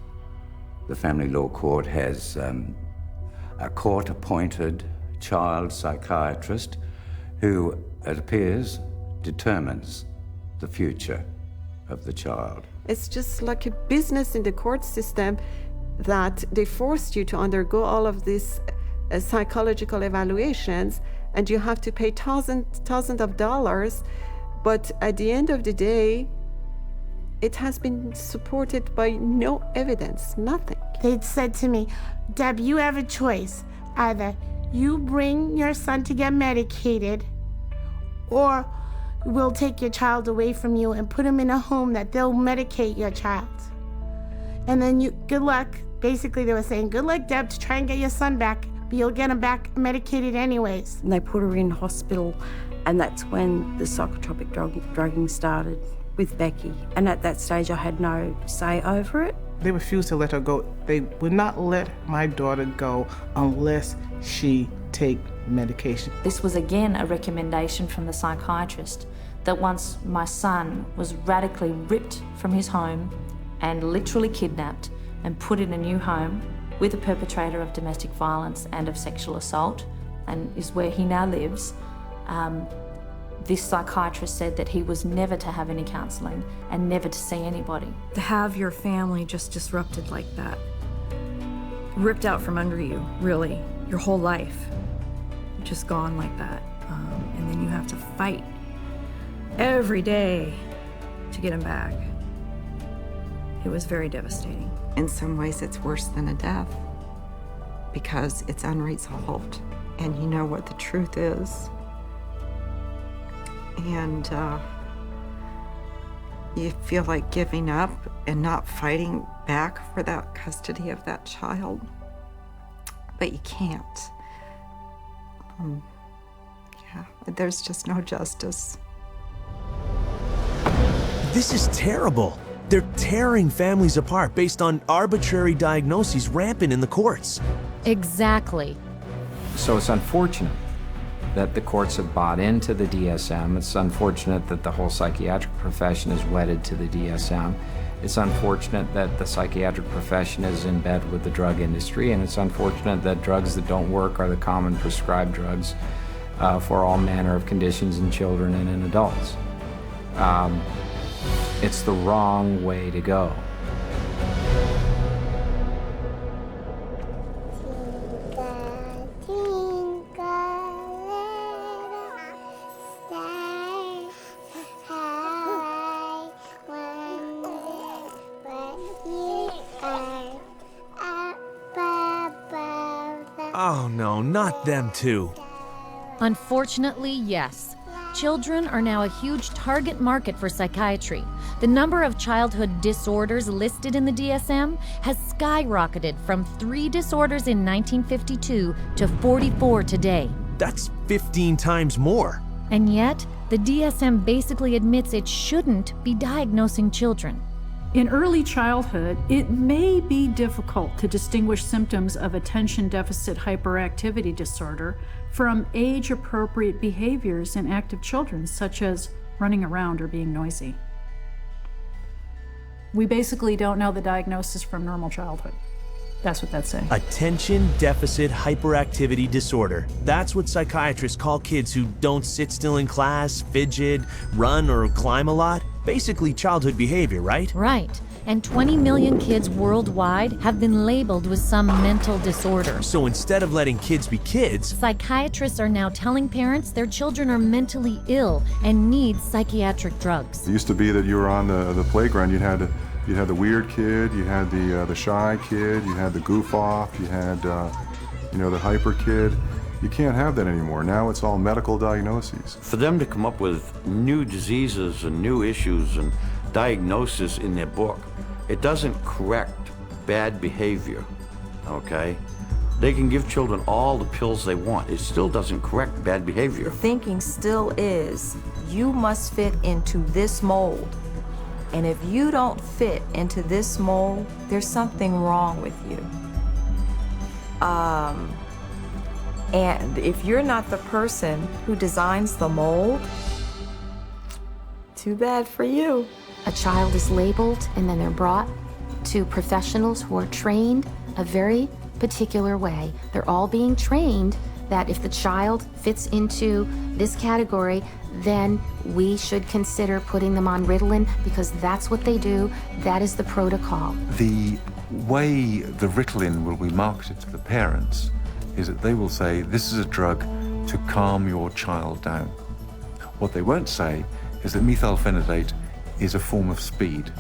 The family law court has a court-appointed child psychiatrist who, it appears, determines the future of the child. It's just like a business in the court system that they forced you to undergo all of these psychological evaluations, and you have to pay thousands of dollars, but at the end of the day, it has been supported by no evidence, nothing. They said to me, Deb, you have a choice. Either you bring your son to get medicated, or we'll take your child away from you and put him in a home that they'll medicate your child. And then good luck. Basically, they were saying, good luck, Deb, to try and get your son back, but you'll get him back medicated anyways. And they put her in hospital, and that's when the psychotropic drugging started with Becky. And at that stage, I had no say over it. They refused to let her go. They would not let my daughter go unless she take medication. This was again a recommendation from the psychiatrist that once my son was radically ripped from his home and literally kidnapped and put in a new home with a perpetrator of domestic violence and of sexual assault, and is where he now lives, this psychiatrist said that he was never to have any counselling and never to see anybody. To have your family just disrupted like that, ripped out from under you, really, your whole life, just gone like that. And then you have to fight every day to get him back. It was very devastating. In some ways, it's worse than a death because it's unresolved, and you know what the truth is. And you feel like giving up and not fighting back for that custody of that child, but you can't. Yeah, there's just no justice. This is terrible. They're tearing families apart based on arbitrary diagnoses rampant in the courts. Exactly. So it's unfortunate that the courts have bought into the DSM. It's unfortunate that the whole psychiatric profession is wedded to the DSM. It's unfortunate that the psychiatric profession is in bed with the drug industry, and it's unfortunate that drugs that don't work are the common prescribed drugs for all manner of conditions in children and in adults. It's the wrong way to go. Oh no, not them too. Unfortunately, yes. Children are now a huge target market for psychiatry. The number of childhood disorders listed in the DSM has skyrocketed from 3 disorders in 1952 to 44 today. That's 15 times more. And yet, the DSM basically admits it shouldn't be diagnosing children. In early childhood, it may be difficult to distinguish symptoms of attention deficit hyperactivity disorder from age-appropriate behaviors in active children, such as running around or being noisy. We basically don't know the diagnosis from normal childhood. That's what that's saying. Attention deficit hyperactivity disorder. That's what psychiatrists call kids who don't sit still in class, fidget, run, or climb a lot. Basically childhood behavior, right? Right. And 20 million kids worldwide have been labeled with some mental disorder. So instead of letting kids be kids, psychiatrists are now telling parents their children are mentally ill and need psychiatric drugs. It used to be that you were on the playground, you'd had the weird kid, you had the shy kid, you had the goof off, you had the hyper kid. You can't have that anymore. Now it's all medical diagnoses. For them to come up with new diseases and new issues and diagnosis in their book, it doesn't correct bad behavior, okay? They can give children all the pills they want. It still doesn't correct bad behavior. The thinking still is, you must fit into this mold. And if you don't fit into this mold, there's something wrong with you. And if you're not the person who designs the mold, too bad for you. A child is labeled and then they're brought to professionals who are trained a very particular way. They're all being trained that if the child fits into this category, then we should consider putting them on Ritalin because that's what they do. That is the protocol. The way the Ritalin will be marketed to the parents is that they will say, this is a drug to calm your child down. What they won't say is that methylphenidate is a form of speed.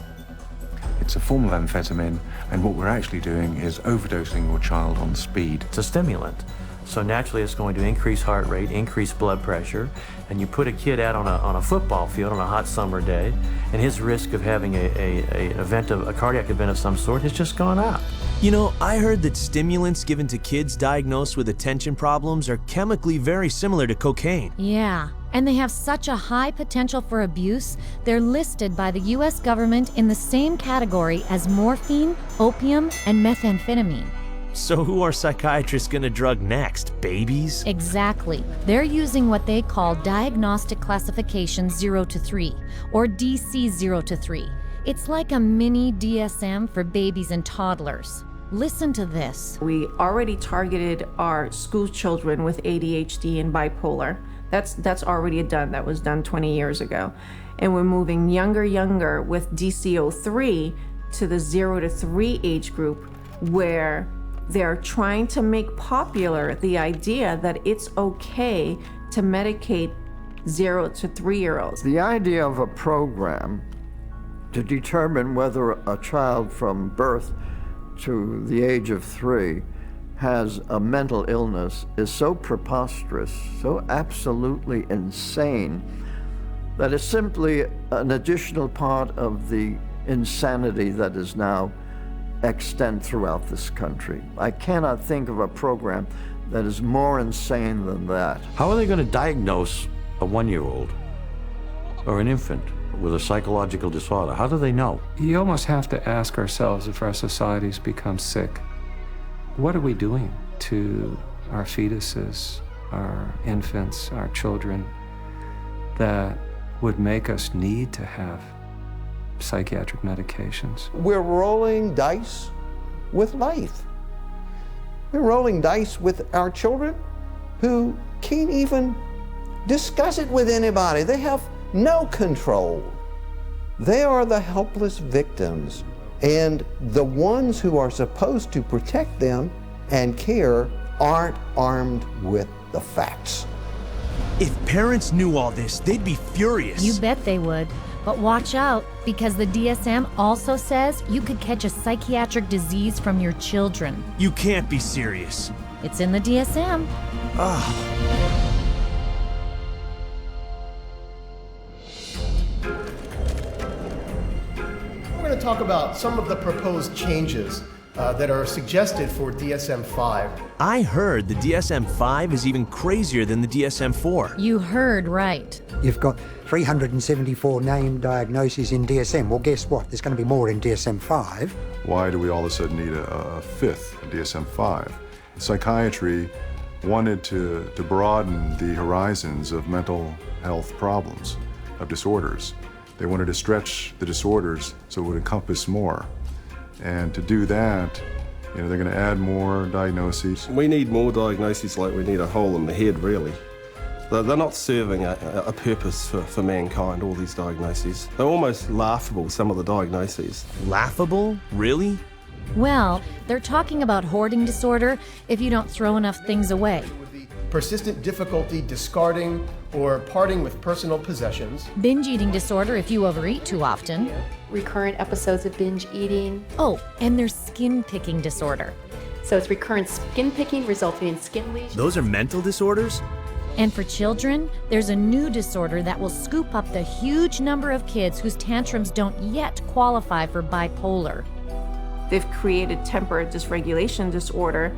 It's a form of amphetamine, and what we're actually doing is overdosing your child on speed. It's a stimulant. So naturally it's going to increase heart rate, increase blood pressure, and you put a kid out on a football field on a hot summer day, and his risk of having a cardiac event of some sort has just gone up. You know, I heard that stimulants given to kids diagnosed with attention problems are chemically very similar to cocaine. Yeah, and they have such a high potential for abuse, they're listed by the US government in the same category as morphine, opium, and methamphetamine. So who are psychiatrists gonna drug next? Babies? Exactly. They're using what they call Diagnostic Classification 0 to 3, or DC 0 to 3. It's like a mini DSM for babies and toddlers. Listen to this. We already targeted our school children with ADHD and bipolar. That's already done. That was done 20 years ago. And we're moving younger with DC-03 to the 0 to 3 age group, where they're trying to make popular the idea that it's okay to medicate 0 to 3-year-olds. The idea of a program to determine whether a child from birth to the age of 3 has a mental illness is so preposterous, so absolutely insane, that it's simply an additional part of the insanity that is now extant throughout this country. I cannot think of a program that is more insane than that. How are they going to diagnose a 1-year-old or an infant with a psychological disorder? How do they know? You almost have to ask ourselves, if our societies become sick, what are we doing to our fetuses, our infants, our children, that would make us need to have psychiatric medications? We're rolling dice with life. We're rolling dice with our children who can't even discuss it with anybody. They have no control. They are the helpless victims, and the ones who are supposed to protect them and care aren't armed with the facts. If parents knew all this, they'd be furious. You bet they would. But watch out, because the DSM also says you could catch a psychiatric disease from your children. You can't be serious. It's in the DSM. We're going to talk about some of the proposed changes that are suggested for DSM-5. I heard the DSM-5 is even crazier than the DSM-4. You heard right. You've got 374 named diagnoses in DSM. Well, guess what? There's going to be more in DSM-5. Why do we all of a sudden need a fifth DSM-5? Psychiatry wanted to broaden the horizons of mental health problems, of disorders. They wanted to stretch the disorders so it would encompass more. And to do that, they're going to add more diagnoses. We need more diagnoses like we need a hole in the head, really. They're not serving a purpose for mankind, all these diagnoses. They're almost laughable, some of the diagnoses. Laughable? Really? Well, they're talking about hoarding disorder if you don't throw enough things away. Persistent difficulty discarding or parting with personal possessions. Binge eating disorder if you overeat too often. Recurrent episodes of binge eating. Oh, and there's skin picking disorder. So it's recurrent skin picking resulting in skin lesions. Those are mental disorders? And for children, there's a new disorder that will scoop up the huge number of kids whose tantrums don't yet qualify for bipolar. They've created temperate dysregulation disorder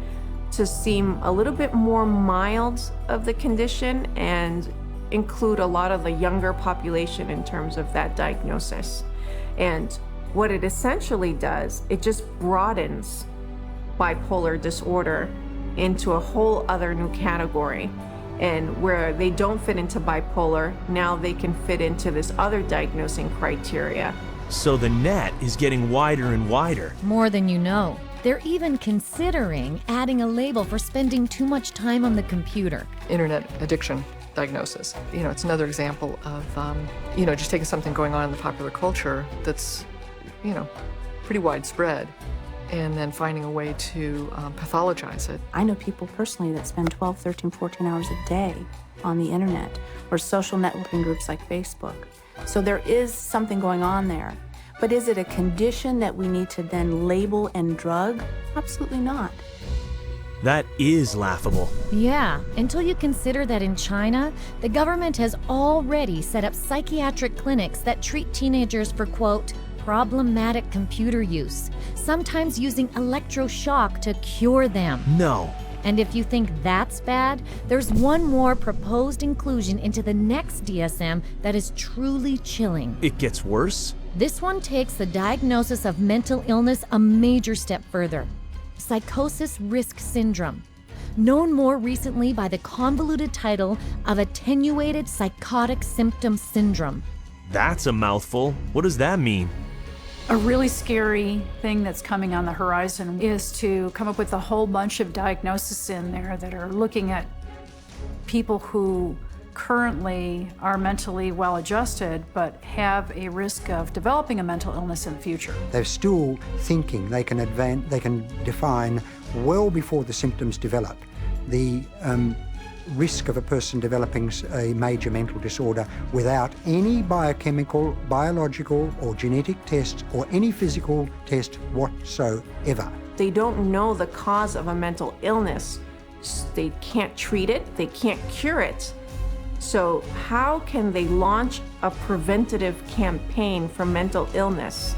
to seem a little bit more mild of the condition and include a lot of the younger population in terms of that diagnosis. And what it essentially does, it just broadens bipolar disorder into a whole other new category. And where they don't fit into bipolar, now they can fit into this other diagnosing criteria. So the net is getting wider and wider. More than you know. They're even considering adding a label for spending too much time on the computer. Internet addiction diagnosis. It's another example of, just taking something going on in the popular culture that's, pretty widespread and then finding a way to pathologize it. I know people personally that spend 12, 13, 14 hours a day on the internet or social networking groups like Facebook. So there is something going on there. But is it a condition that we need to then label and drug? Absolutely not. That is laughable. Yeah, until you consider that in China, the government has already set up psychiatric clinics that treat teenagers for, quote, problematic computer use, sometimes using electroshock to cure them. No. And if you think that's bad, there's one more proposed inclusion into the next DSM that is truly chilling. It gets worse? This one takes the diagnosis of mental illness a major step further. Psychosis risk syndrome, known more recently by the convoluted title of attenuated psychotic symptom syndrome. That's a mouthful. What does that mean? A really scary thing that's coming on the horizon is to come up with a whole bunch of diagnoses in there that are looking at people who currently are mentally well-adjusted but have a risk of developing a mental illness in the future. They're still thinking they can define well before the symptoms develop the risk of a person developing a major mental disorder without any biochemical, biological, or genetic test or any physical test whatsoever. They don't know the cause of a mental illness. They can't treat it, they can't cure it. So how can they launch a preventative campaign for mental illness?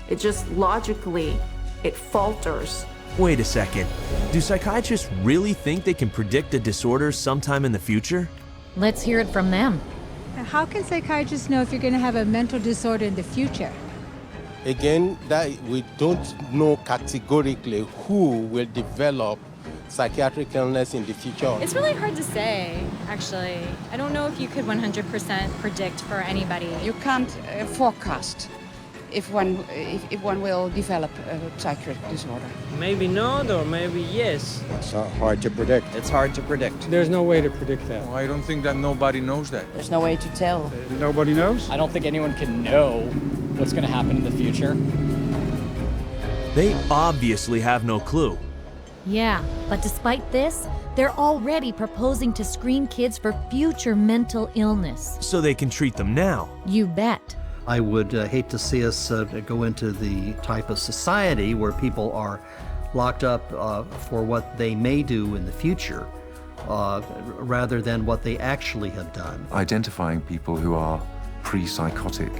It just logically, it falters. Wait a second. Do psychiatrists really think they can predict a disorder sometime in the future? Let's hear it from them. How can psychiatrists know if you're going to have a mental disorder in the future? Again, that we don't know categorically who will develop psychiatric illness in the future. It's really hard to say, actually. I don't know if you could 100% predict for anybody. You can't forecast if one will develop a psychiatric disorder. Maybe not, or maybe yes. It's hard to predict. It's hard to predict. There's no way to predict that. Well, I don't think that nobody knows that. There's no way to tell. Nobody knows? I don't think anyone can know what's going to happen in the future. They obviously have no clue. Yeah, but despite this, they're already proposing to screen kids for future mental illness. So they can treat them now. You bet. I would hate to see us go into the type of society where people are locked up for what they may do in the future, rather than what they actually have done. Identifying people who are pre-psychotic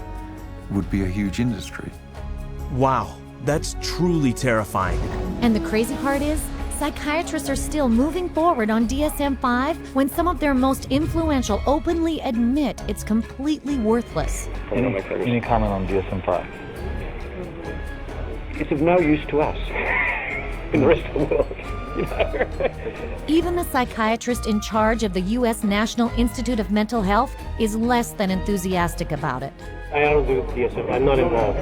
would be a huge industry. Wow, that's truly terrifying. And the crazy part is, psychiatrists are still moving forward on DSM-5 when some of their most influential openly admit it's completely worthless. Any comment on DSM-5? It's of no use to us in the rest of the world. You know? Even the psychiatrist in charge of the U.S. National Institute of Mental Health is less than enthusiastic about it. I don't do DSM. I'm not involved.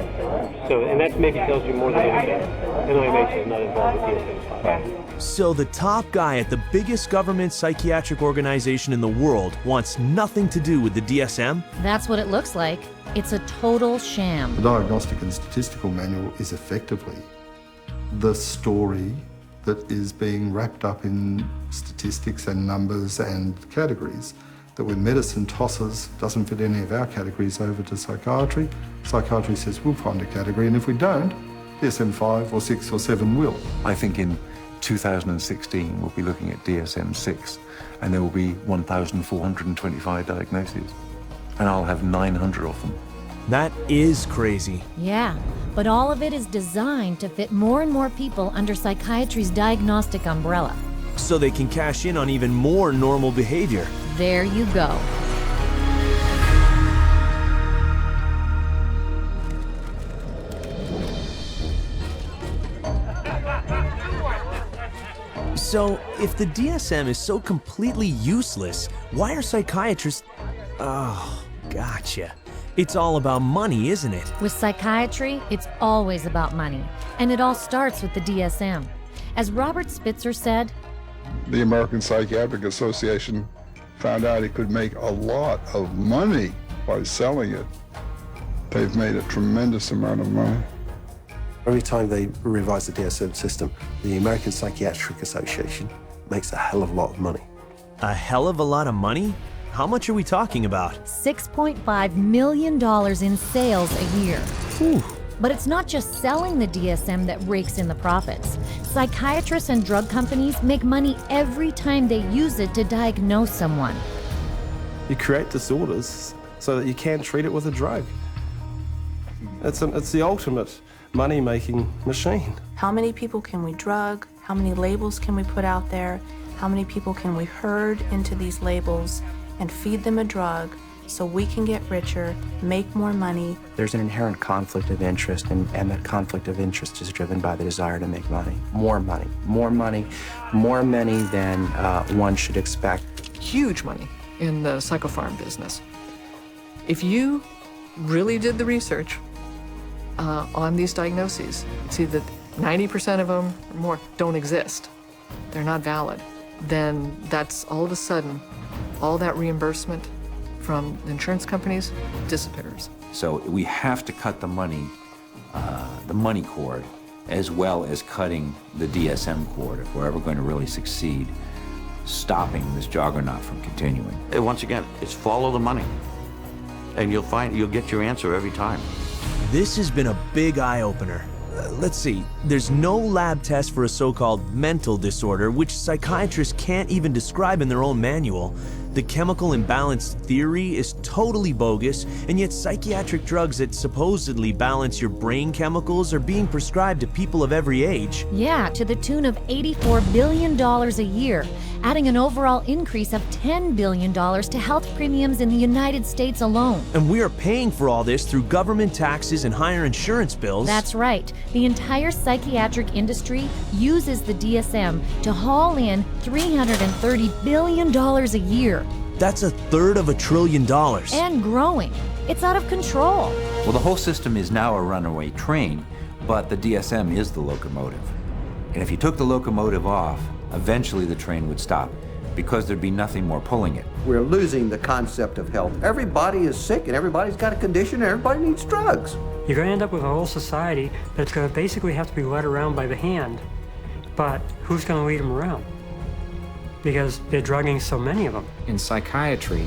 So, and that maybe tells you more than anything. NIMH is not involved with DSM. So the top guy at the biggest government psychiatric organization in the world wants nothing to do with the DSM? That's what it looks like. It's a total sham. The Diagnostic and Statistical Manual is effectively the story that is being wrapped up in statistics and numbers and categories, that when medicine tosses, doesn't fit any of our categories over to psychiatry, psychiatry says we'll find a category, and if we don't, DSM-5 or 6 or 7 will. I think in 2016 we'll be looking at DSM-6, and there will be 1,425 diagnoses, and I'll have 900 of them. That is crazy. Yeah, but all of it is designed to fit more and more people under psychiatry's diagnostic umbrella. So they can cash in on even more normal behavior. There you go. So, if the DSM is so completely useless, why are psychiatrists... Oh, gotcha. It's all about money, isn't it? With psychiatry, it's always about money. And it all starts with the DSM. As Robert Spitzer said, the American Psychiatric Association found out it could make a lot of money by selling it. They've made a tremendous amount of money. Every time they revise the DSM system, the American Psychiatric Association makes a hell of a lot of money. A hell of a lot of money? How much are we talking about? $6.5 million in sales a year. Whew. But it's not just selling the DSM that rakes in the profits. Psychiatrists and drug companies make money every time they use it to diagnose someone. You create disorders so that you can treat it with a drug. It's the ultimate money-making machine. How many people can we drug? How many labels can we put out there? How many people can we herd into these labels and feed them a drug so we can get richer, make more money? There's an inherent conflict of interest, and that conflict of interest is driven by the desire to make money. More money, more money, more money than one should expect. Huge money in the psychopharm business. If you really did the research on these diagnoses, you'd see that 90% of them or more don't exist. They're not valid. Then that's all of a sudden, all that reimbursement from the insurance companies disappears. So we have to cut the money cord, as well as cutting the DSM cord if we're ever going to really succeed stopping this juggernaut from continuing. And once again, it's follow the money, and you'll get your answer every time. This has been a big eye-opener. Let's see, there's no lab test for a so-called mental disorder, which psychiatrists can't even describe in their own manual. The chemical imbalance theory is totally bogus, and yet psychiatric drugs that supposedly balance your brain chemicals are being prescribed to people of every age. Yeah, to the tune of $84 billion a year, adding an overall increase of $10 billion to health premiums in the United States alone. And we are paying for all this through government taxes and higher insurance bills. That's right. The entire psychiatric industry uses the DSM to haul in $330 billion a year. That's $1/3 of $1 trillion. And growing. It's out of control. Well, the whole system is now a runaway train, but the DSM is the locomotive. And if you took the locomotive off, eventually the train would stop because there'd be nothing more pulling it. We're losing the concept of health. Everybody is sick and everybody's got a condition and everybody needs drugs. You're going to end up with a whole society that's going to basically have to be led around by the hand. But who's going to lead them around? Because they're drugging so many of them. In psychiatry,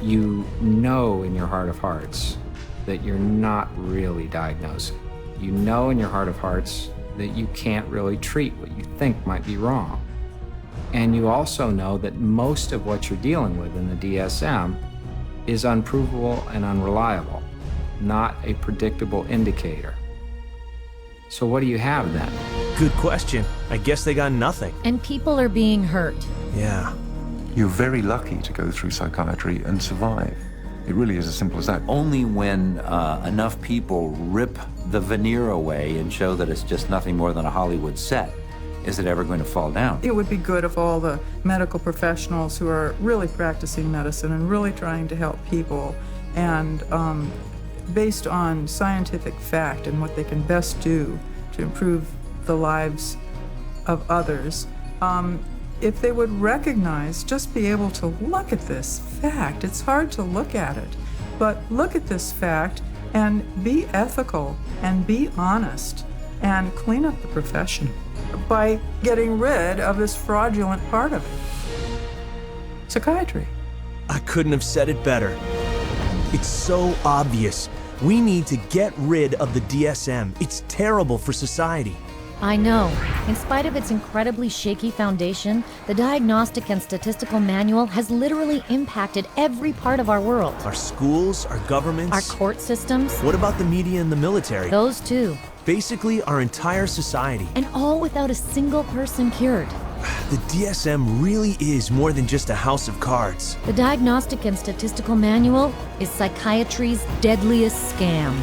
you know in your heart of hearts that you're not really diagnosing. You know in your heart of hearts that you can't really treat what you think might be wrong. And you also know that most of what you're dealing with in the DSM is unprovable and unreliable, not a predictable indicator. So what do you have then? Good question. I guess they got nothing. And people are being hurt. Yeah. You're very lucky to go through psychiatry and survive. It really is as simple as that. Only when enough people rip the veneer away and show that it's just nothing more than a Hollywood set is it ever going to fall down. It would be good if all the medical professionals who are really practicing medicine and really trying to help people and based on scientific fact and what they can best do to improve the lives of others, if they would recognize, just be able to look at this fact. It's hard to look at it, but look at this fact and be ethical and be honest and clean up the profession by getting rid of this fraudulent part of it. Psychiatry. I couldn't have said it better. It's so obvious. We need to get rid of the DSM. It's terrible for society. I know. In spite of its incredibly shaky foundation, the Diagnostic and Statistical Manual has literally impacted every part of our world. Our schools, our governments. Our court systems. What about the media and the military? Those too. Basically, our entire society. And all without a single person cured. The DSM really is more than just a house of cards. The Diagnostic and Statistical Manual is psychiatry's deadliest scam.